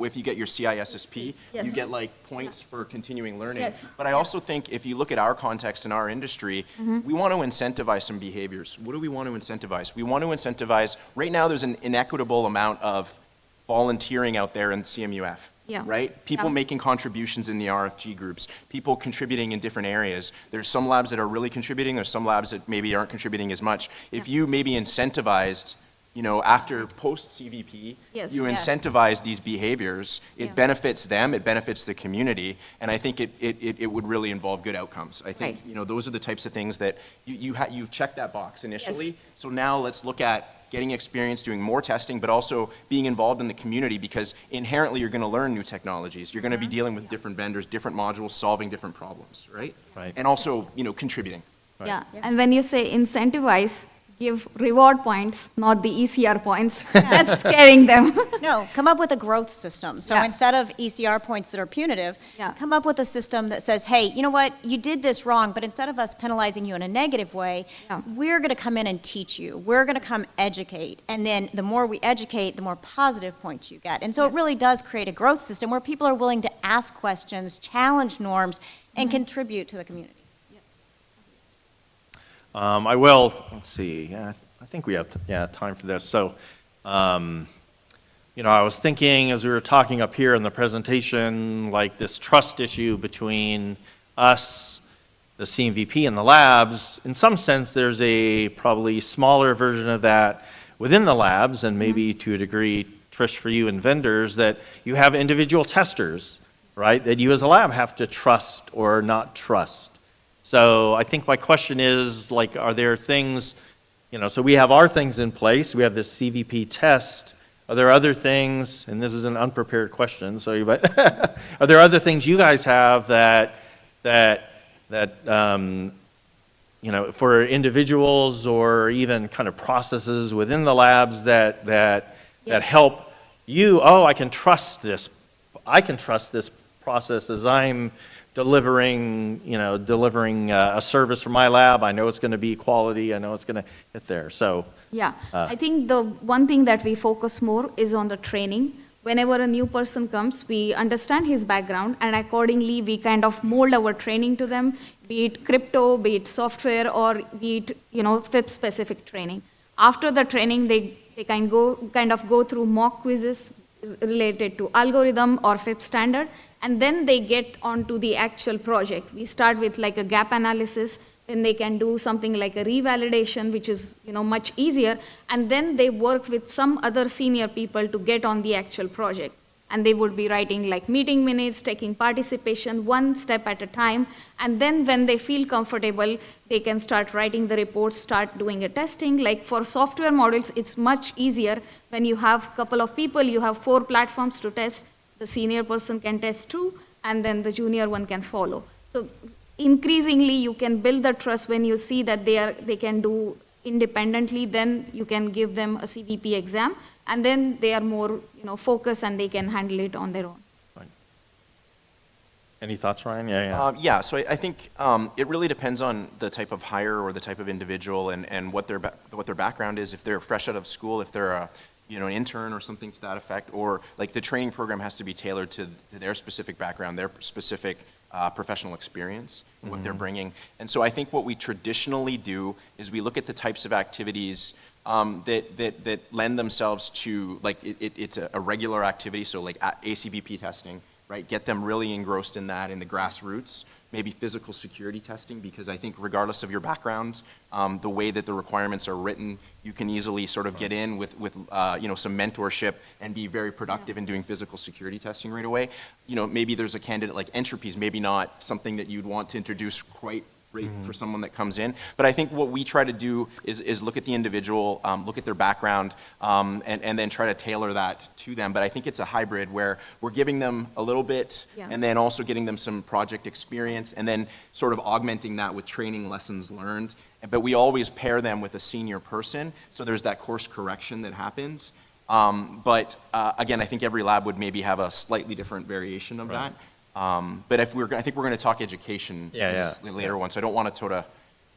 if you get your CISSP, Yes. you get like points for continuing learning. Yes. But I also think if you look at our context in our industry, we want to incentivize some behaviors. What do we want to incentivize? We want to incentivize, right now there's an inequitable amount of volunteering out there in CMUF. Yeah. Right? People making contributions in the RFG groups, people contributing in different areas. There's some labs that are really contributing, there's some labs that maybe aren't contributing as much. If you maybe incentivized, after post-CVP, you incentivize these behaviors, it benefits them, it benefits the community, and I think it would really involve good outcomes. I think, those are the types of things that you've checked that box initially, so now let's look at getting experience doing more testing, but also being involved in the community, because inherently you're going to learn new technologies. You're going to be dealing with different vendors, different modules, solving different problems, right? Right. And also, contributing. Right. Yeah, and when you say incentivize, give reward points, not the ECR points. That's scaring them. No, come up with a growth system. So instead of ECR points that are punitive, come up with a system that says, hey, you know what, you did this wrong, but instead of us penalizing you in a negative way, we're going to come in and teach you. We're going to come educate. And then the more we educate, the more positive points you get. And so it really does create a growth system where people are willing to ask questions, challenge norms, and contribute to the community. I will, let's see, I think we have time for this. So, I was thinking as we were talking up here in the presentation, like this trust issue between us, the CMVP, and the labs. In some sense, there's a probably smaller version of that within the labs, and maybe to a degree, Trish, for you and vendors, that you have individual testers, right, that you as a lab have to trust or not trust. So I think my question is, are there things, so we have our things in place, we have this CVP test. Are there other things, and this is an unprepared question, but are there other things you guys have that for individuals or even kind of processes within the labs that help you, I can trust this process as I'm delivering a service for my lab. I know it's going to be quality. I know it's going to hit there. So I think the one thing that we focus more is on the training. Whenever a new person comes, we understand his background, and accordingly we kind of mold our training to them, be it crypto, be it software, or be it FIPS specific training. After the training, they kind of go through mock quizzes related to algorithm or FIPS standard, and then they get onto the actual project. We start with like a gap analysis, and they can do something like a revalidation, which is, much easier, and then they work with some other senior people to get on the actual project. And they would be writing like meeting minutes, taking participation one step at a time, and then when they feel comfortable, they can start writing the reports, start doing a testing. Like for software modules, it's much easier when you have a couple of people, you have 4 platforms to test, the senior person can test 2, and then the junior one can follow. So increasingly, you can build the trust when you see that they can do independently, then you can give them a CVP exam, and then they are more focused and they can handle it on their own. Right. Any thoughts, Ryan? Yeah. Yeah, so I think it really depends on the type of hire or the type of individual and what their background is. If they're fresh out of school, if they're an intern or something to that effect, or like the training program has to be tailored to their specific background, their specific professional experience, what they're bringing. And so I think what we traditionally do is we look at the types of activities that lend themselves to, like, it's a regular activity, so like ACVP testing, right? Get them really engrossed in that, in the grassroots. Maybe physical security testing, because I think regardless of your background, the way that the requirements are written, you can easily sort of get in with some mentorship and be very productive in doing physical security testing right away. Maybe there's a candidate like Entropy's maybe not something that you'd want to introduce quite right for someone that comes in. But I think what we try to do is look at the individual, look at their background, and then try to tailor that to them. But I think it's a hybrid where we're giving them a little bit, and then also getting them some project experience, and then sort of augmenting that with training lessons learned. But we always pair them with a senior person, so there's that course correction that happens. But again, I think every lab would maybe have a slightly different variation of that. But I think we're going to talk education in this later one, so I don't want to sort of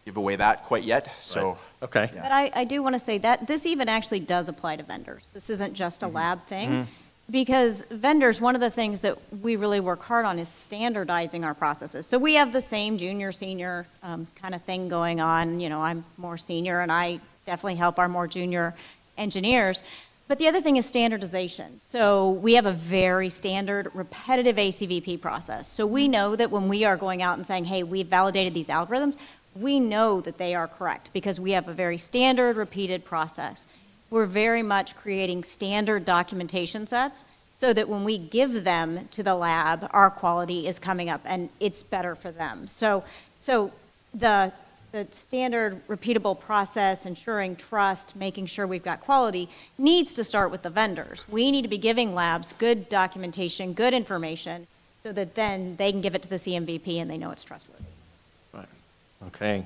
give away that quite yet. So Right. Okay. But I do want to say that this even actually does apply to vendors. This isn't just a lab thing. Because vendors, one of the things that we really work hard on is standardizing our processes. So we have the same junior, senior kind of thing going on. I'm more senior, and I definitely help our more junior engineers. But the other thing is standardization. So we have a very standard, repetitive ACVP process. So we know that when we are going out and saying, hey, we've validated these algorithms, we know that they are correct because we have a very standard, repeated process. We're very much creating standard documentation sets so that when we give them to the lab, our quality is coming up and it's better for them. So the standard repeatable process, ensuring trust, making sure we've got quality, needs to start with the vendors. We need to be giving labs good documentation, good information, so that then they can give it to the CMVP and they know it's trustworthy. Right. Okay.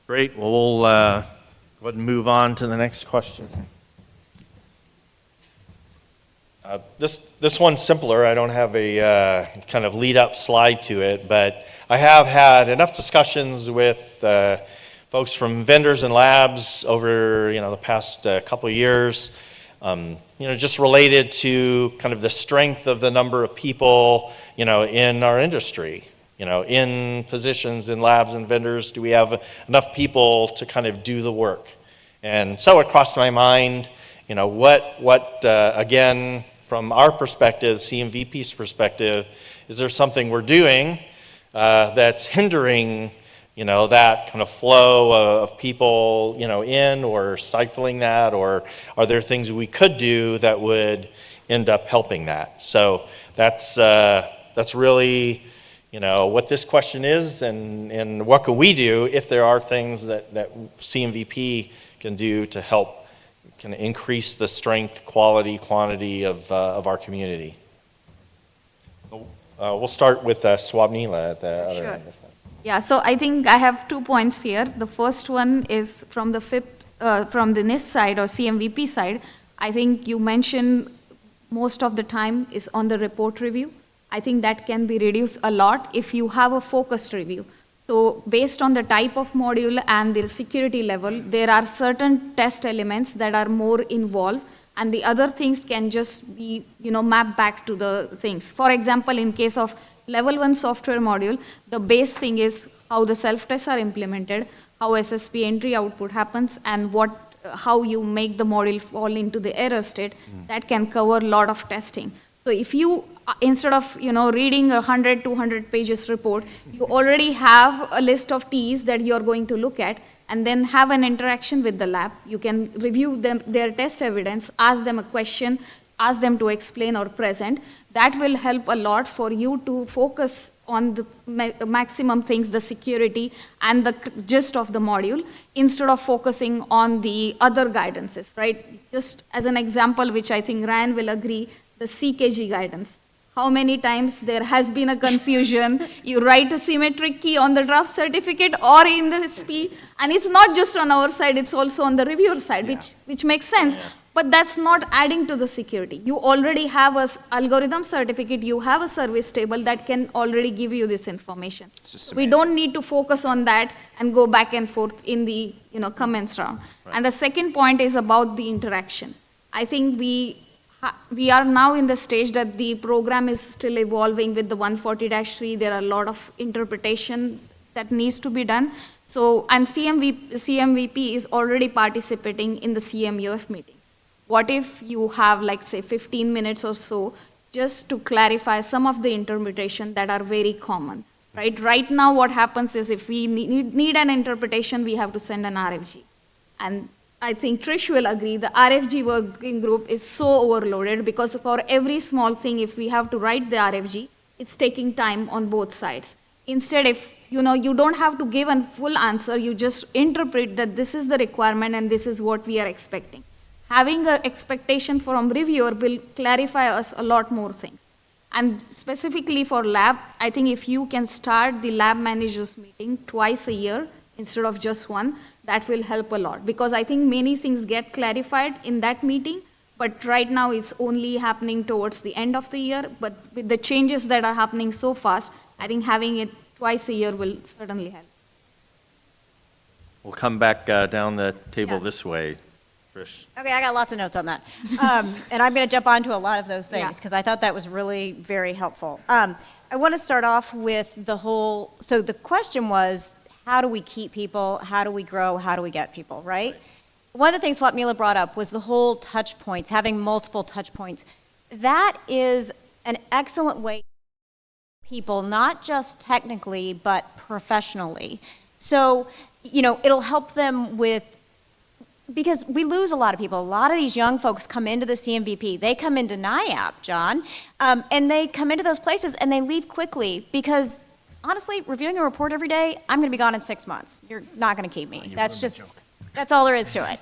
Great. Well, we'll go ahead and move on to the next question. This one's simpler. I don't have a kind of lead-up slide to it, but I have had enough discussions with folks from vendors and labs over the past couple of years, just related to kind of the strength of the number of people in our industry, in positions in labs and vendors. Do we have enough people to kind of do the work? And so it crossed my mind, what again, from our perspective, CMVP's perspective, is there something we're doing that's hindering, that kind of flow of people, in, or stifling that, or are there things we could do that would end up helping that? So that's really, what this question is, and what can we do if there are things that CMVP can do to help can increase the strength, quality, quantity of our community. We'll start with Swapneela at the other end. Yeah, so I think I have 2 points here. The first one is from the FIPS, from the NIST side or CMVP side. I think you mentioned most of the time is on the report review. I think that can be reduced a lot if you have a focused review. So based on the type of module and the security level, there are certain test elements that are more involved, and the other things can just be, mapped back to the things. For example, in case of level 1 software module, the base thing is how the self-tests are implemented, how SSP entry output happens, and how you make the module fall into the error state. That can cover a lot of testing. So if you instead of, reading 100, 200 pages report, you already have a list of Ts that you're going to look at, and then have an interaction with the lab. You can review their test evidence, ask them a question, ask them to explain or present. That will help a lot for you to focus on the maximum things, the security and the gist of the module, instead of focusing on the other guidances, right? Just as an example, which I think Ryan will agree, the CKG guidance. How many times there has been a confusion, you write a symmetric key on the draft certificate or in the SP, and it's not just on our side, it's also on the reviewer side, which makes sense. But that's not adding to the security. You already have an algorithm certificate, you have a service table that can already give you this information. We don't need to focus on that and go back and forth in the comments round. Right. And the second point is about the interaction. I think we are now in the stage that the program is still evolving with the 140-3. There are a lot of interpretation that needs to be done. So, and CMVP is already participating in the CMUF meeting. What if you have, like, say, 15 minutes or so just to clarify some of the interpretation that are very common, right? Right now, what happens is if we need an interpretation, we have to send an RFG. And I think Trish will agree, the RFG working group is so overloaded because for every small thing, if we have to write the RFG, it's taking time on both sides. Instead, if you don't have to give a full answer, you just interpret that this is the requirement and this is what we are expecting. Having an expectation from reviewer will clarify us a lot more things. And specifically for lab, I think if you can start the lab managers meeting twice a year instead of just one, that will help a lot. Because I think many things get clarified in that meeting, but right now it's only happening towards the end of the year. But with the changes that are happening so fast, I think having it twice a year will certainly help. We'll come back down the table this way. Trish. Okay, I got lots of notes on that. And I'm going to jump onto a lot of those things because I thought that was really very helpful. I want to start off with so the question was, how do we keep people? How do we grow? How do we get people, right? One of the things Swapneela brought up was the whole touch points, having multiple touch points. That is an excellent way to people, not just technically, but professionally. So, it'll help them because we lose a lot of people. A lot of these young folks come into the CMVP. They come into NIAP, John, and they come into those places and they leave quickly because, honestly, reviewing a report every day, I'm going to be gone in 6 months. You're not going to keep me. That's all there is to it.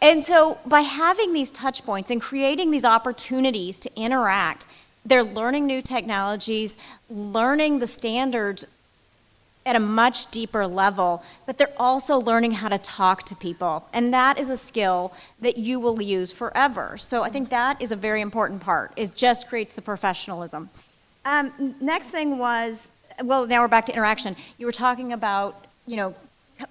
And so by having these touch points and creating these opportunities to interact, they're learning new technologies, learning the standards at a much deeper level, but they're also learning how to talk to people. And that is a skill that you will use forever. So I think that is a very important part. It just creates the professionalism. Next thing was, now we're back to interaction. You were talking about,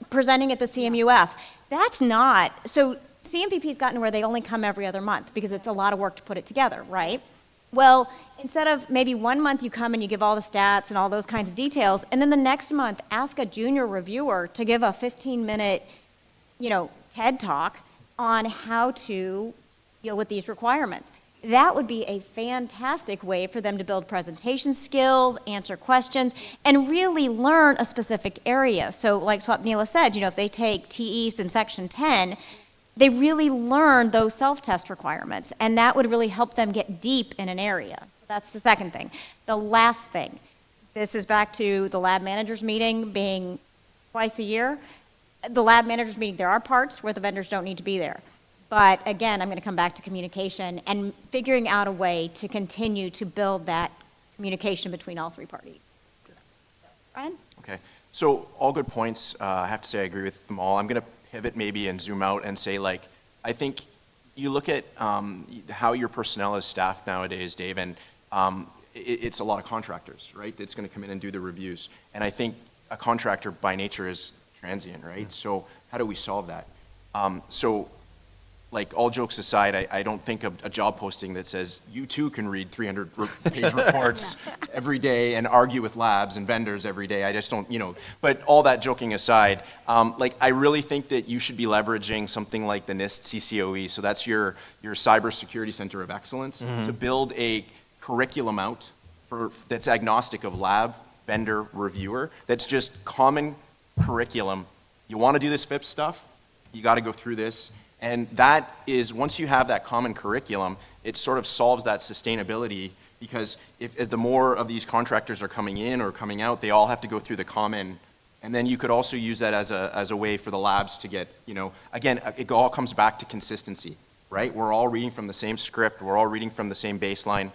presenting at the CMUF. That's not, so CMVP's gotten to where they only come every other month because it's a lot of work to put it together, right? Well, instead of maybe 1 month you come and you give all the stats and all those kinds of details, and then the next month ask a junior reviewer to give a 15-minute, TED talk on how to deal with these requirements. That would be a fantastic way for them to build presentation skills, answer questions, and really learn a specific area. So like Swapneela said, if they take TEs in Section 10, they really learn those self-test requirements, and that would really help them get deep in an area. So that's the second thing. The last thing, this is back to the lab managers meeting being twice a year. The lab managers meeting, there are parts where the vendors don't need to be there. But again, I'm going to come back to communication and figuring out a way to continue to build that communication between all three parties. Ryan? Okay, so all good points. I have to say I agree with them all. I'm going to pivot maybe and zoom out and say, I think you look at how your personnel is staffed nowadays, Dave, and it's a lot of contractors, right, that's going to come in and do the reviews. And I think a contractor by nature is transient, right? So how do we solve that? So like, all jokes aside, I don't think a job posting that says, you too can read 300-page reports every day and argue with labs and vendors every day. I just don't, but all that joking aside, like, I really think that you should be leveraging something like the NIST CCOE, so that's your Cybersecurity Center of Excellence, to build a curriculum out that's agnostic of lab, vendor, reviewer, that's just common curriculum. You want to do this FIPS stuff, you got to go through this. And that is, once you have that common curriculum, it sort of solves that sustainability, because if the more of these contractors are coming in or coming out, they all have to go through the common. And then you could also use that as a way for the labs to get, again, it all comes back to consistency, right? We're all reading from the same script, we're all reading from the same baseline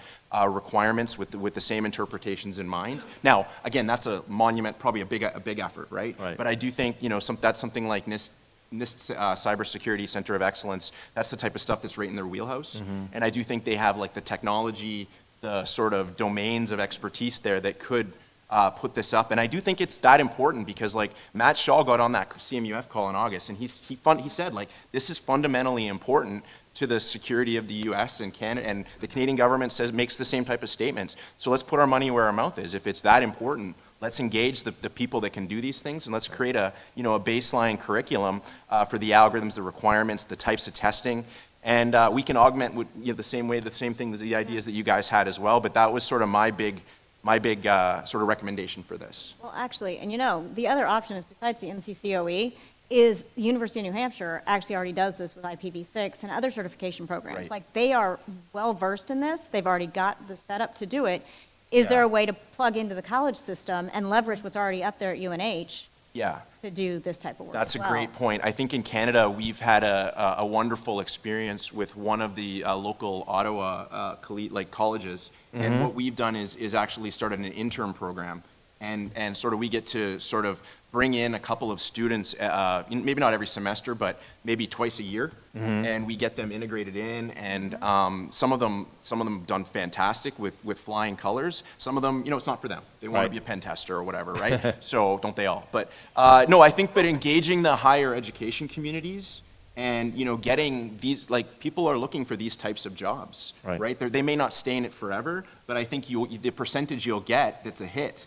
requirements with the same interpretations in mind. Now, again, that's a monument, probably a big effort, right? But I do think, that's something like NIST Cybersecurity Center of Excellence, that's the type of stuff that's right in their wheelhouse. And I do think they have like the technology, the sort of domains of expertise there that could put this up. And I do think it's that important, because like Matt Shaw got on that CMUF call in August, and he said, like, this is fundamentally important to the security of the US and Canada, and the Canadian government makes the same type of statements. So let's put our money where our mouth is. If it's that important, let's engage the people that can do these things, and let's create a baseline curriculum for the algorithms, the requirements, the types of testing, and we can augment with the same thing as the ideas that you guys had as well. But that was sort of my big sort of recommendation for this. Well, actually, and the other option is, besides the NCCOE, is the University of New Hampshire actually already does this with IPv6 and other certification programs. Right. Like, they are well versed in this. They've already got the setup to do it. Is there a way to plug into the college system and leverage what's already up there at UNH to do this type of work? That's a great point. I think in Canada, we've had a wonderful experience with one of the local Ottawa colleges. And what we've done is actually started an intern program. And sort of we get to sort of bring in a couple of students, maybe not every semester, but maybe twice a year, and we get them integrated in. And some of them done fantastic with flying colors. Some of them, it's not for them. They want to be a pen tester or whatever, right? So don't they all? But no, I think, but engaging the higher education communities. And getting these, like, people are looking for these types of jobs, right? They may not stay in it forever, but I think the percentage you'll get that's a hit,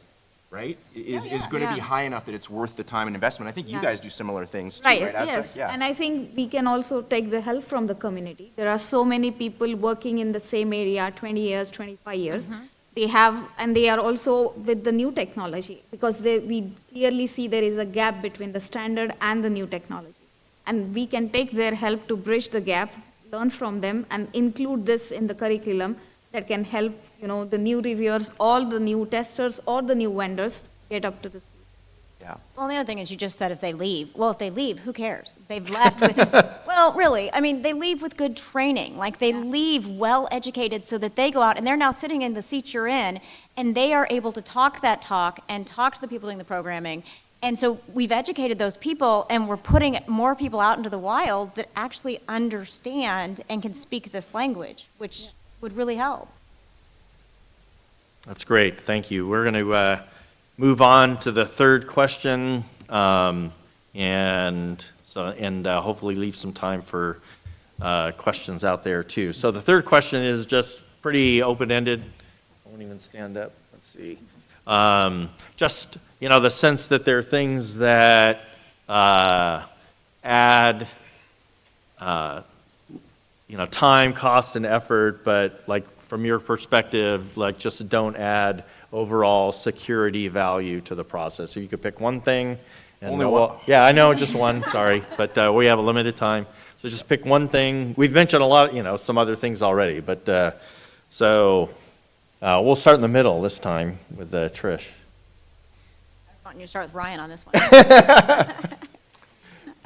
right, is going to be high enough that it's worth the time and investment. I think you guys do similar things too, right? Yes. Yeah. And I think we can also take the help from the community. There are so many people working in the same area, 20 years, 25 years. They have, and they are also with the new technology, because we clearly see there is a gap between the standard and the new technology. And we can take their help to bridge the gap, learn from them, and include this in the curriculum that can help, the new reviewers, all the new testers, or the new vendors get up to the speed. Yeah. Well, the other thing is, you just said if they leave. Well, if they leave, who cares? They've left with, well, really, I mean, they leave with good training. Like, they leave well-educated so that they go out, and they're now sitting in the seat you're in, and they are able to talk that talk and talk to the people doing the programming. And so we've educated those people, and we're putting more people out into the wild that actually understand and can speak this language, which would really help. That's great, thank you. We're going to move on to the third question, and hopefully leave some time for questions out there too. So the third question is just pretty open-ended. I won't even stand up. Let's see. Just, the sense that there are things that add, time, cost, and effort, but like from your perspective, like just don't add overall security value to the process. If you could pick one thing. And Only one. Yeah, I know, just one, sorry, but we have a limited time. So just pick one thing. We've mentioned a lot, some other things already, but we'll start in the middle this time with Trish. I want you to start with Ryan on this one.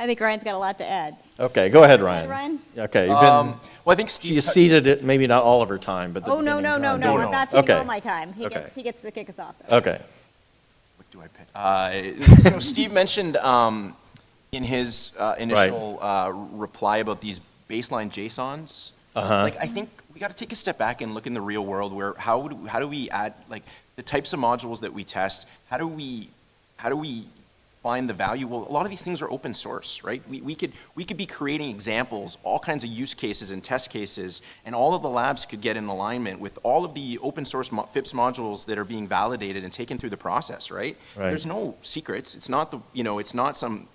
I think Ryan's got a lot to add. Okay, go ahead, Ryan. Ryan? Okay, you've been, Well, I think Steve. you seated it, maybe not all of her time, but the Oh, no, beginning no, time. no, I'm not taking Okay. all my time. He gets to kick us off, though. Okay. What do I pick? So Steve mentioned in his initial reply about these baseline JSONs. Like, I think we got to take a step back and look in the real world where how do we add, like, the types of modules that we test? How do we find the value? Well, a lot of these things are open source, right? We could be creating examples, all kinds of use cases and test cases, and all of the labs could get in alignment with all of the open source FIPS modules that are being validated and taken through the process, right? There's no secrets. It's not the, it's not some,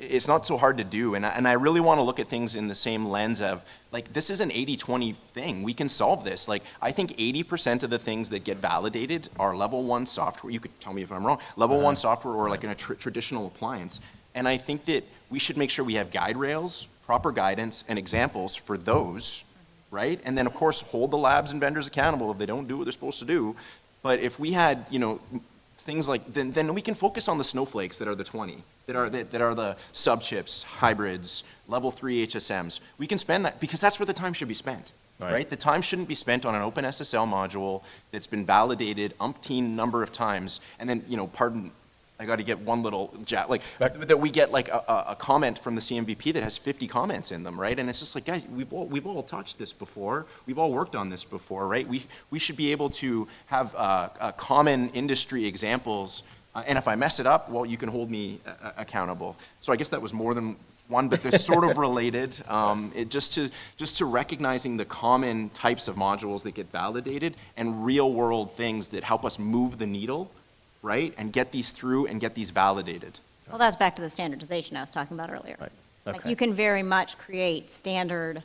it's not so hard to do. And I really want to look at things in the same lens of, like, this is an 80-20 thing. We can solve this. Like, I think 80% of the things that get validated are level 1 software. You could tell me if I'm wrong. Level 1 software or like in a traditional appliance. And I think that we should make sure we have guide rails, proper guidance, and examples for those, right? And then, of course, hold the labs and vendors accountable if they don't do what they're supposed to do. But if we had, things like, then we can focus on the snowflakes that are the 20, that are the sub-chips, hybrids, level 3 HSMs. We can spend that, because that's where the time should be spent, right? The time shouldn't be spent on an open SSL module that's been validated umpteen number of times, and then, pardon, I got to get one little, that we get like a comment from the CMVP that has 50 comments in them, right? And it's just like, guys, we've all touched this before. We've all worked on this before, right? We should be able to have common industry examples, and if I mess it up, well, you can hold me accountable. So I guess that was more than one, but they're sort of related. Just to recognizing the common types of modules that get validated and real world things that help us move the needle, right? And get these through and get these validated. Well, that's back to the standardization I was talking about earlier. Right. Like, Okay. you can very much create standard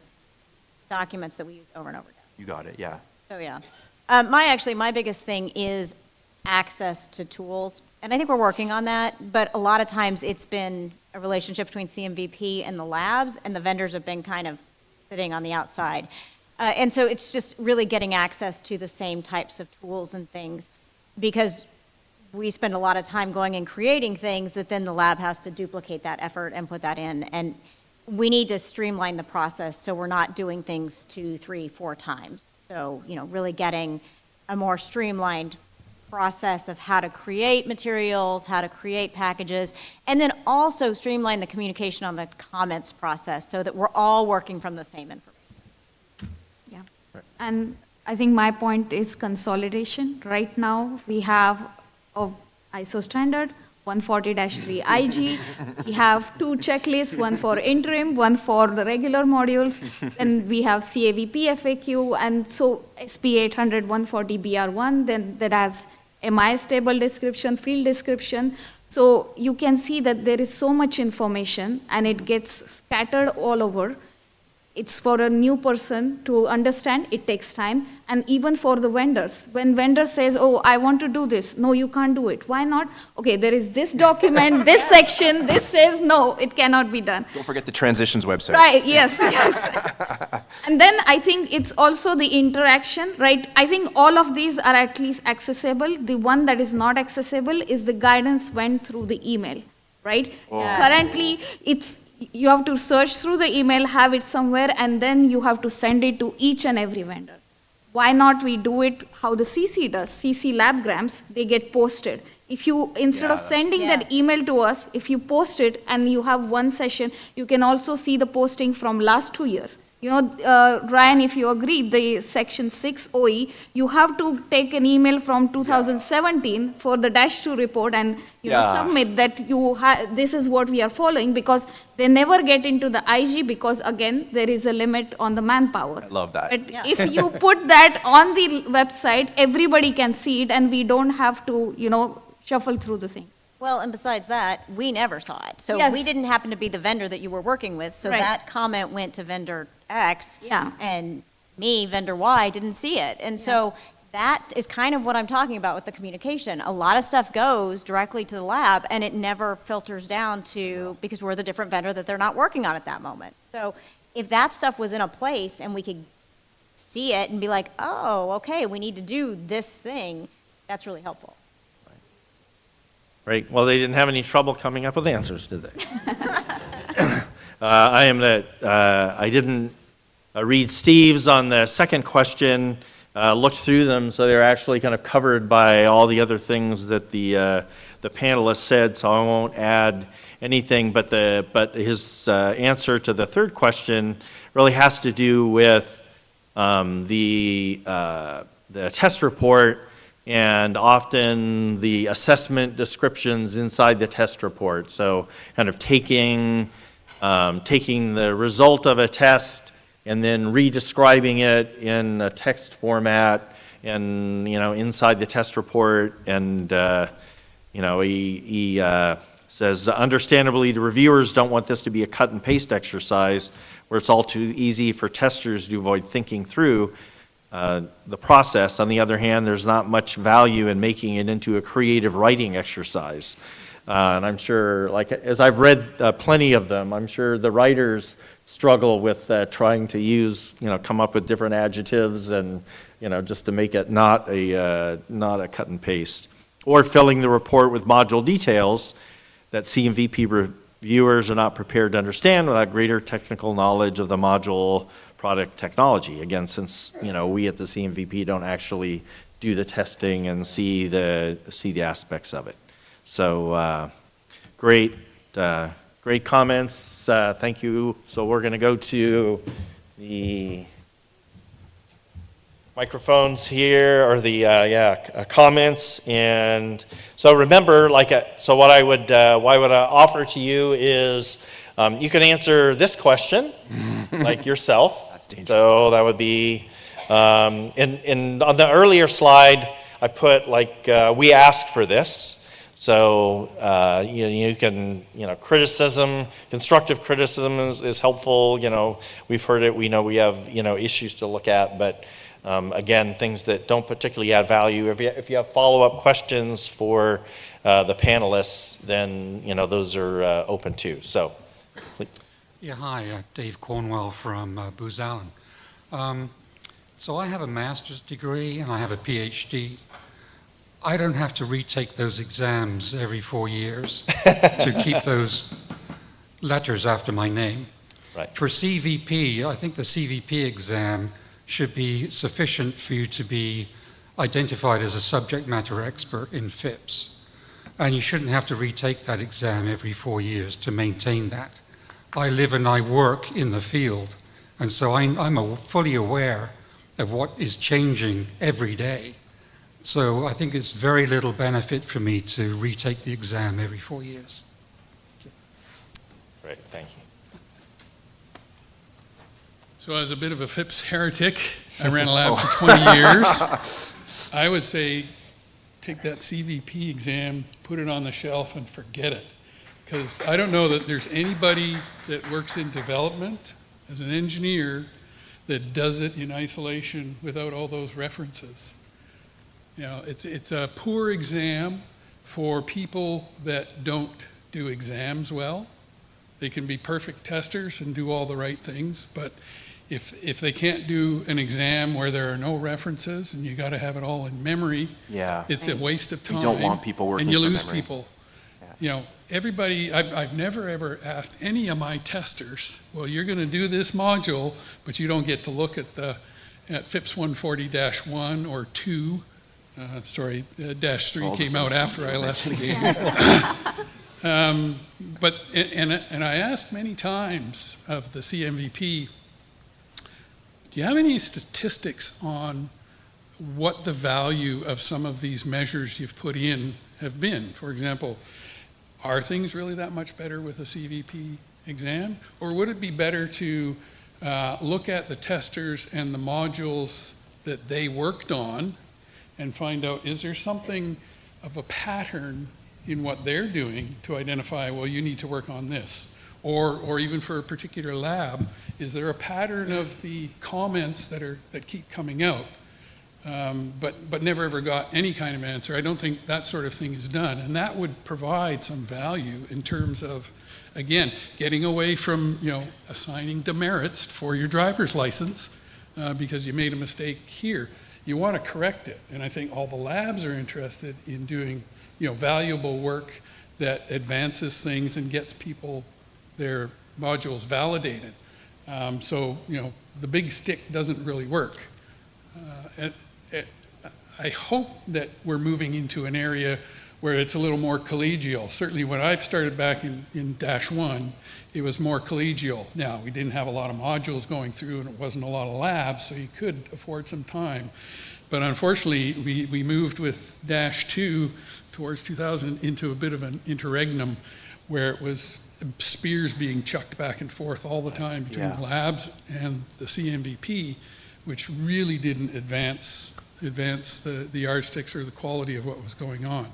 documents that we use over and over again. You got it, yeah. So, yeah. My biggest thing is access to tools, and I think we're working on that, but a lot of times it's been a relationship between CMVP and the labs, and the vendors have been kind of sitting on the outside. And so it's just really getting access to the same types of tools and things, because we spend a lot of time going and creating things that then the lab has to duplicate that effort and put that in. And we need to streamline the process so we're not doing things 2, 3, 4 times. So, really getting a more streamlined process of how to create materials, how to create packages, and then also streamline the communication on the comments process so that we're all working from the same information. Yeah. And I think my point is consolidation. Right now, we have of ISO standard, 140-3 IG. We have 2 checklists, one for interim, one for the regular modules. Then we have CAVP FAQ, and so SP 800 140 BR1, then that has MIS table description, field description. So you can see that there is so much information and it gets scattered all over. It's for a new person to understand, it takes time, and even for the vendors. When vendor says, oh, I want to do this, no, you can't do it. Why not? Okay, there is this document, this section, this says, no, it cannot be done. Don't forget the transitions website. Right, yes, yes. And then I think it's also the interaction, right? I think all of these are at least accessible. The one that is not accessible is the guidance went through the email, right? Oh. Currently, you have to search through the email, have it somewhere, and then you have to send it to each and every vendor. Why not we do it how the CC does? CC labgrams, they get posted. If you, instead of sending that email to us, if you post it and you have one session, you can also see the posting from last 2 years. Ryan, if you agree, the section 6 OE, you have to take an email from 2017 for the -2 report and submit that this is what we are following, because they never get into the IG because, again, there is a limit on the manpower. I love that. But if you put that on the website, everybody can see it and we don't have to, shuffle through the thing. Well, and besides that, we never saw it. So Yes. we didn't happen to be the vendor that you were working with. So Right. that comment went to vendor X. Yeah. And me, vendor Y, didn't see it. And so that is kind of what I'm talking about with the communication. A lot of stuff goes directly to the lab and it never filters down to, because we're the different vendor that they're not working on at that moment. So if that stuff was in a place and we could see it and be like, oh, okay, we need to do this thing, that's really helpful. Right, well, they didn't have any trouble coming up with answers, did they? I didn't read Steve's on the second question, looked through them, so they're actually kind of covered by all the other things that the panelists said, so I won't add anything, but his answer to the third question really has to do with the test report and often the assessment descriptions inside the test report. So kind of taking the result of a test and then re-describing it in a text format and, inside the test report. And, he says, understandably, the reviewers don't want this to be a cut and paste exercise where it's all too easy for testers to avoid thinking through the process. On the other hand, there's not much value in making it into a creative writing exercise. And I'm sure, as I've read plenty of them, I'm sure the writers struggle with trying to come up with different adjectives and, just to make it not a cut and paste. Or filling the report with module details that CMVP reviewers are not prepared to understand without greater technical knowledge of the module product technology. Again, since we at the CMVP don't actually do the testing and see the aspects of it. So great comments. Thank you. So we're going to go to the microphones here, or the comments. And so remember, so what I would offer to you is you can answer this question like yourself. That's dangerous. So that would be, and on the earlier slide, I put we asked for this. So you can, criticism, constructive criticism is helpful. We've heard it. We know we have, issues to look at, but again, things that don't particularly add value. If you have follow-up questions for the panelists, then those are open too. So, yeah, hi, Dave Cornwell from Booz Allen. So I have a master's degree and I have a PhD. I don't have to retake those exams every 4 years to keep those letters after my name. Right. For CVP, I think the CVP exam should be sufficient for you to be identified as a subject matter expert in FIPS. And you shouldn't have to retake that exam every 4 years to maintain that. I live and I work in the field, and so I'm fully aware of what is changing every day. So I think it's very little benefit for me to retake the exam every 4 years. Great, thank you. So as a bit of a FIPS heretic, I ran a lab for 20 years. I would say take that CVP exam, put it on the shelf and forget it. Because I don't know that there's anybody that works in development as an engineer that does it in isolation without all those references. It's a poor exam for people that don't do exams well. They can be perfect testers and do all the right things, but if they can't do an exam where there are no references and you got to have it all in memory, it's a waste of time. You don't want people working and you from lose memory. people. Everybody, I've never ever asked any of my testers, well, you're going to do this module, but you don't get to look at FIPS 140-1 or 2. Dash 3 came out after I left the game. And I asked many times of the CMVP, do you have any statistics on what the value of some of these measures you've put in have been? For example, are things really that much better with a CVP exam? Or would it be better to look at the testers and the modules that they worked on and find out, is there something of a pattern in what they're doing to identify, well, you need to work on this? Or even for a particular lab, is there a pattern of the comments that keep coming out, but never ever got any kind of answer? I don't think that sort of thing is done. And that would provide some value in terms of, again, getting away from assigning demerits for your driver's license because you made a mistake here. You want to correct it, and I think all the labs are interested in doing, valuable work that advances things and gets people their modules validated. So, the big stick doesn't really work. I hope that we're moving into an area where it's a little more collegial. Certainly when I started back in Dash 1, it was more collegial. Now, we didn't have a lot of modules going through and it wasn't a lot of labs, so you could afford some time. But unfortunately, we moved with -2 towards 2000 into a bit of an interregnum where it was spears being chucked back and forth all the time between Yeah. labs and the CMVP, which really didn't advance the yardsticks or the quality of what was going on.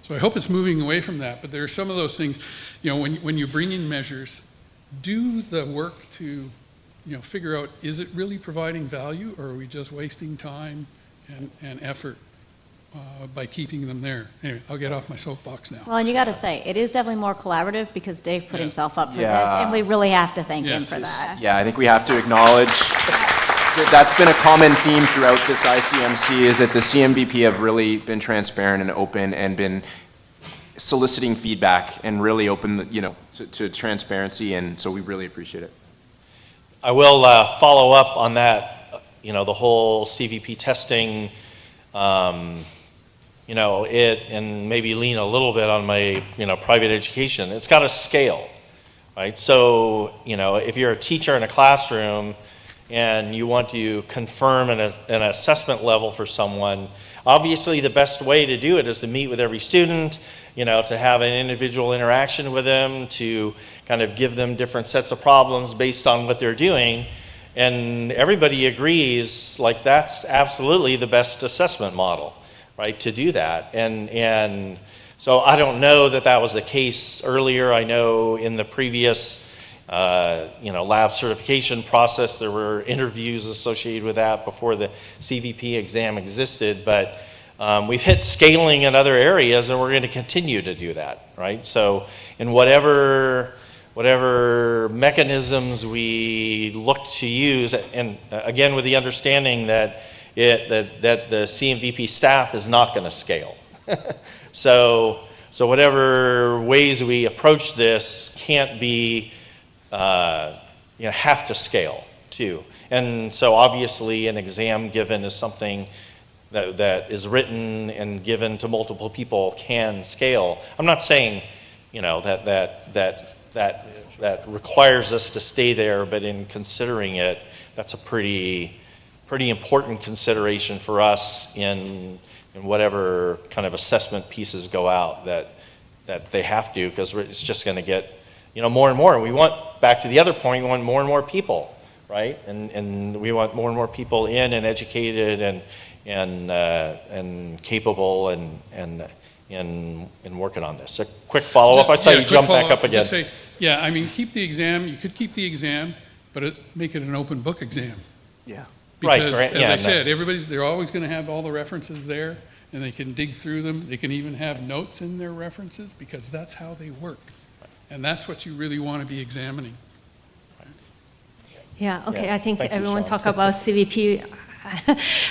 So I hope it's moving away from that, but there are some of those things, when you bring in measures, do the work to, figure out, is it really providing value, or are we just wasting time and effort by keeping them there? Anyway, I'll get off my soapbox now. Well, and you got to say, it is definitely more collaborative because Dave put Yeah. himself up for Yeah. this, and we really have to thank him Yes. for that. Yeah, I think we have to acknowledge that that's been a common theme throughout this ICMC, is that the CMVP have really been transparent and open and been soliciting feedback and really open, to transparency, and so we really appreciate it. I will follow up on that, the whole CVP testing, and maybe lean a little bit on my, private education. It's got to scale, right? So, if you're a teacher in a classroom and you want to confirm an assessment level for someone, obviously the best way to do it is to meet with every student, to have an individual interaction with them, to kind of give them different sets of problems based on what they're doing. And everybody agrees, like, that's absolutely the best assessment model, right, to do that. And so I don't know that was the case earlier. I know in the previous, lab certification process, there were interviews associated with that before the CVP exam existed, but we've hit scaling in other areas, and we're going to continue to do that, right? So in whatever mechanisms we look to use, and again with the understanding that the CMVP staff is not going to scale. So whatever ways we approach this can't be, have to scale too. And so obviously an exam given is something that is written and given to multiple people can scale. I'm not saying, that requires us to stay there, but in considering it, that's a pretty important consideration for us in whatever kind of assessment pieces go out that they have to, because it's just going to get, more and more. We want, back to the other point, we want more and more people, right? And we want more and more people in and educated and capable and working on this. A quick follow-up. I saw you jump back up again. Just say, keep the exam. You could keep the exam, but make it an open book exam. Yeah. Because, right. as I said, they're always going to have all the references there, and they can dig through them. They can even have notes in their references, because that's how they work. And that's what you really want to be examining. Yeah, okay, Yeah. I think Thank you, everyone Shawn. talk about CVP.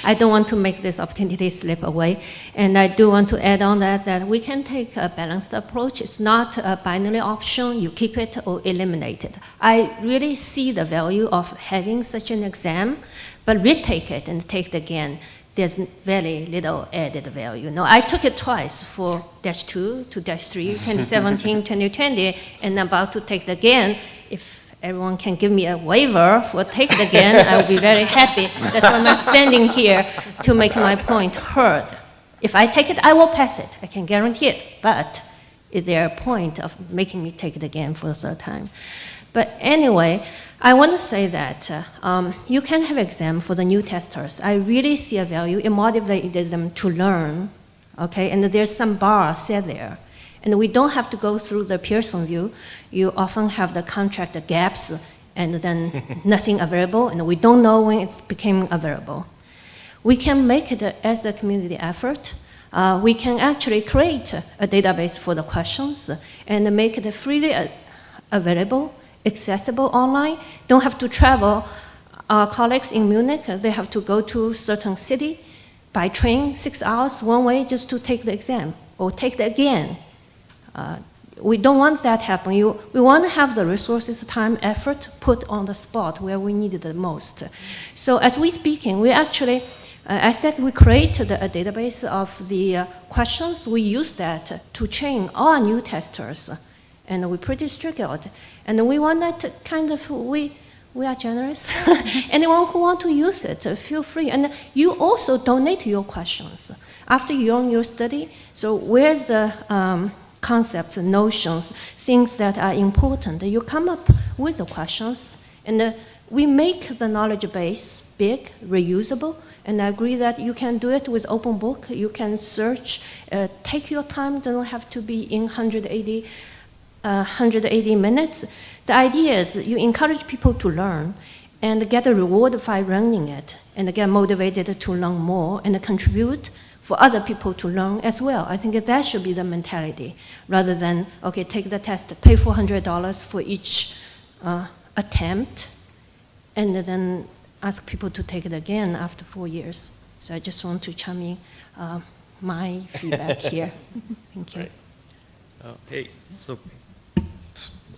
I don't want to make this opportunity slip away. And I do want to add on that we can take a balanced approach. It's not a binary option, you keep it or eliminate it. I really see the value of having such an exam, but retake it and take it again. There's very little added value. No, I took it twice for -2 to -3, 2017, 2020, and I'm about to take it again. If everyone can give me a waiver for take it again, I will be very happy. That's why I'm standing here to make my point heard. If I take it, I will pass it. I can guarantee it. But is there a point of making me take it again for the third time? But anyway, I want to say that you can have exam for the new testers. I really see a value in motivating them to learn, okay? And there's some bar set there. And we don't have to go through the Pearson view. You often have the contract gaps and then nothing available, and we don't know when it's becoming available. We can make it as a community effort. We can actually create a database for the questions and make it freely available, accessible online. Don't have to travel. Our colleagues in Munich, they have to go to a certain city by train, 6 hours one way just to take the exam or take it again. We don't want that to happen. We want to have the resources, time, effort put on the spot where we need it the most. So as we speaking, we actually, I said we created a database of the questions. We use that to train all new testers, and we pretty strict on it. And we wanted to kind of, we We are generous. Anyone who want to use it, feel free. And you also donate your questions after you own your study. So where's the concepts, notions, things that are important? You come up with the questions, and we make the knowledge base big, reusable. And I agree that you can do it with open book. You can search, take your time. Doesn't have to be in 180 minutes. The idea is you encourage people to learn and get a reward by running it and get motivated to learn more and contribute for other people to learn as well. I think that should be the mentality rather than, okay, take the test, pay $400 for each attempt, and then ask people to take it again after 4 years. So I just want to chime in my feedback here. Thank you. Hey, so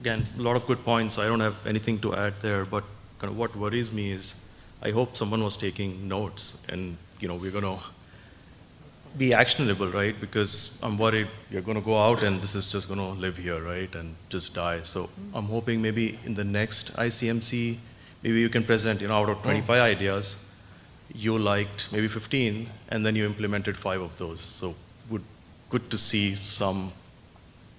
again, a lot of good points. I don't have anything to add there, but kind of what worries me is I hope someone was taking notes and, you know, we're going to be actionable, right? Because I'm worried you're going to go out and this is just going to live here, right? And just die. So I'm hoping maybe in the next ICMC, maybe you can present, you know, out of 25 ideas, you liked maybe 15, and then you implemented 5 of those. So good to see some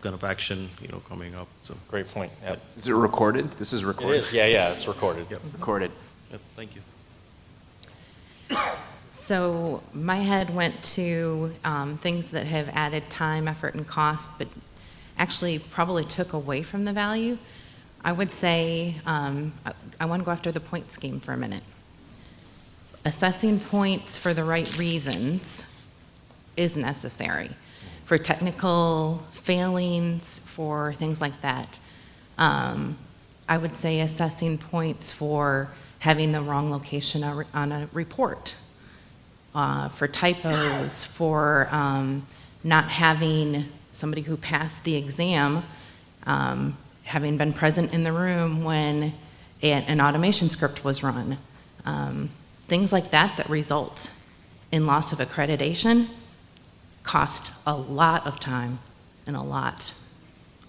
kind of action, you know, coming up. So great point. Yep. Is it recorded? This is recorded. It is. Yeah, it's recorded. Yep. Recorded. Yep, thank you. So my head went to things that have added time, effort, and cost, but actually probably took away from the value. I would say I want to go after the point scheme for a minute. Assessing points for the right reasons is necessary. For technical failings, for things like that. I would say assessing points for having the wrong location on a report, for typos, for not having somebody who passed the exam having been present in the room when an automation script was run. Things like that result in loss of accreditation cost a lot of time and a lot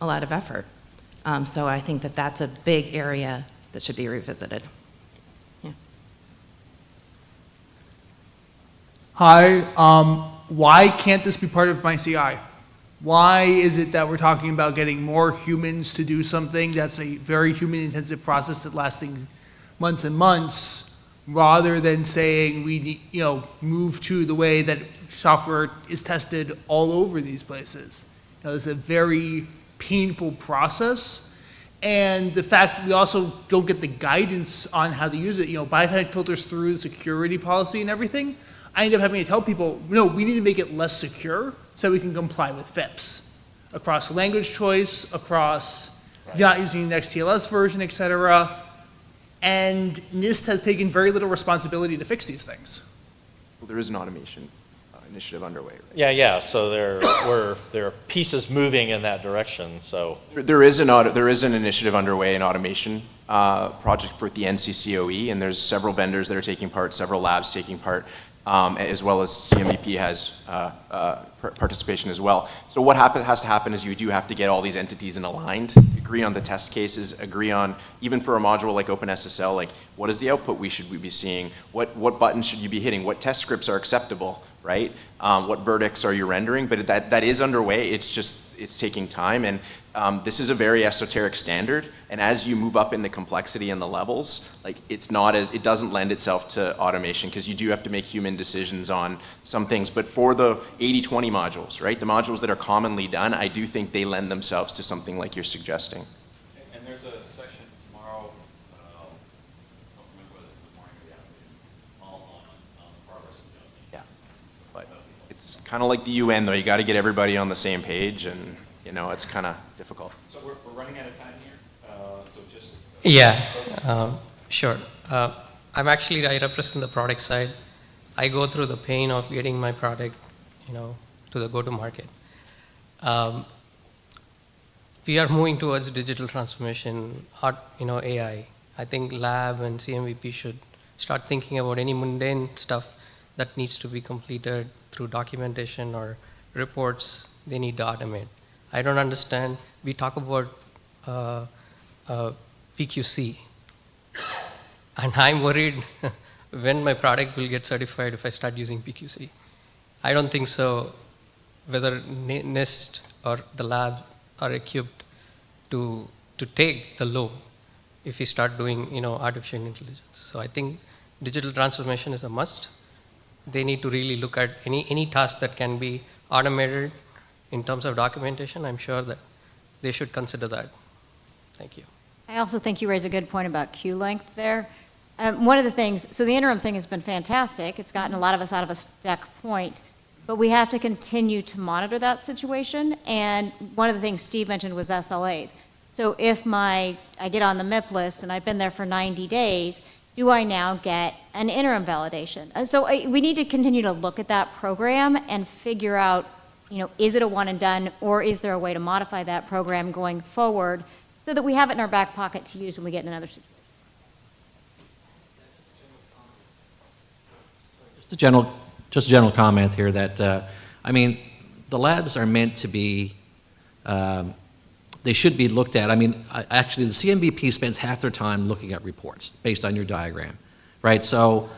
of effort. So I think that that's a big area that should be revisited. Yeah. Hi, why can't this be part of my CI? Why is it that we're talking about getting more humans to do something that's a very human-intensive process that lasting months and months, rather than saying we need, you know, move to the way that software is tested all over these places? You know, it's a very painful process, and the fact we also don't get the guidance on how to use it. You know, by the time it filters through the security policy and everything, I end up having to tell people, no, we need to make it less secure so we can comply with FIPS across language choice, across not using the next TLS version, et cetera. And NIST has taken very little responsibility to fix these things. Well, there is an automation initiative underway. Right? Yeah. So there are pieces moving in that direction. So there is an initiative underway, an automation project for the NCCOE, and there's several vendors that are taking part, several labs taking part, as well as CMVP has participation as well. So what has to happen is you do have to get all these entities in aligned, agree on the test cases, agree on, even for a module like OpenSSL, like what is the output we should be seeing, what buttons should you be hitting, what test scripts are acceptable, right? What verdicts are you rendering? But that is underway. It's taking time, and this is a very esoteric standard. And as you move up in the complexity and the levels, like it doesn't lend itself to automation because you do have to make human decisions on some things. But for the 80/20 modules, right, the modules that are commonly done, I do think they lend themselves to something like you're suggesting. And there's a section tomorrow, I don't remember whether it's in the morning or the afternoon, all on progress of the Yeah, but it's kind of like the UN though. You got to get everybody on the same page, and you know it's kind of difficult. So we're running out of time here. So just Sure. I'm actually, I represent the product side. I go through the pain of getting my product, you know, to the go-to-market. We are moving towards digital transformation, AI. I think lab and CMVP should start thinking about any mundane stuff that needs to be completed through documentation or reports they need to automate. I don't understand. We talk about PQC. And I'm worried when my product will get certified if I start using PQC. I don't think so, whether NIST or the lab are equipped to take the load if we start doing artificial intelligence. So I think digital transformation is a must. They need to really look at any task that can be automated in terms of documentation. I'm sure that they should consider that. Thank you. I also think you raise a good point about queue length there. One of the things, so the interim thing has been fantastic. It's gotten a lot of us out of a stuck point, but we have to continue to monitor that situation. And one of the things Steve mentioned was SLAs. So if I get on the MIP list and I've been there for 90 days, do I now get an interim validation? So we need to continue to look at that program and figure out, is it a one and done, or is there a way to modify that program going forward so that we have it in our back pocket to use when we get in another situation? Just a general comment here that, the labs are meant to be, they should be looked at. Actually, the CMVP spends half their time looking at reports based on your diagram, right? So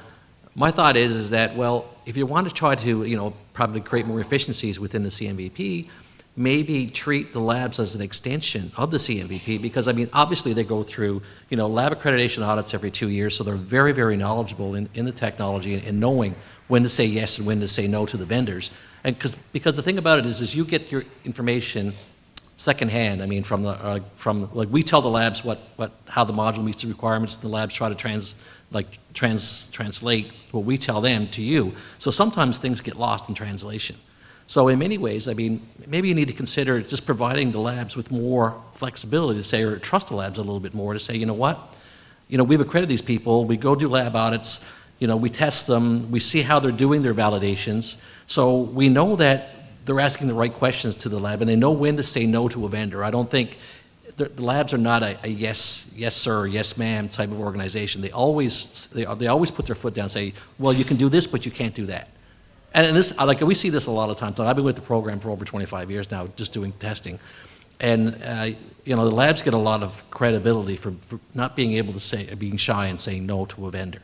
my thought is that, well, if you want to try to, probably create more efficiencies within the CMVP, maybe treat the labs as an extension of the CMVP, because obviously they go through, lab accreditation audits every 2 years, so they're very, very knowledgeable in the technology and knowing when to say yes and when to say no to the vendors. And because the thing about it is you get your information secondhand. From we tell the labs how the module meets the requirements, and the labs try to translate what we tell them to you. So sometimes things get lost in translation. So in many ways, maybe you need to consider just providing the labs with more flexibility to say, or trust the labs a little bit more to say, we've accredited these people, we go do lab audits, we test them, we see how they're doing their validations, so we know that they're asking the right questions to the lab, and they know when to say no to a vendor. I don't think the labs are not a yes sir, yes ma'am type of organization. They always put their foot down and say, well, you can do this, but you can't do that. And this, we see this a lot of times. I've been with the program for over 25 years now, just doing testing. And, the labs get a lot of credibility for not being able to say, being shy and saying no to a vendor.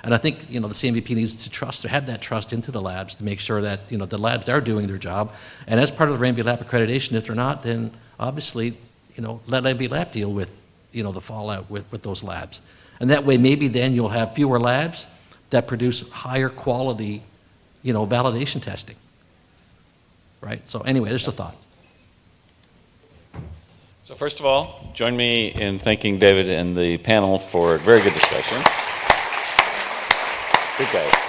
And I think, the CMVP needs to have that trust into the labs to make sure that, the labs are doing their job. And as part of the RANVI Lab accreditation, if they're not, then obviously, let RANVI Lab deal with, the fallout with those labs. And that way, maybe then you'll have fewer labs that produce higher quality validation testing, right? So anyway, there's a thought. So first of all, join me in thanking David and the panel for a very good discussion. Good guys.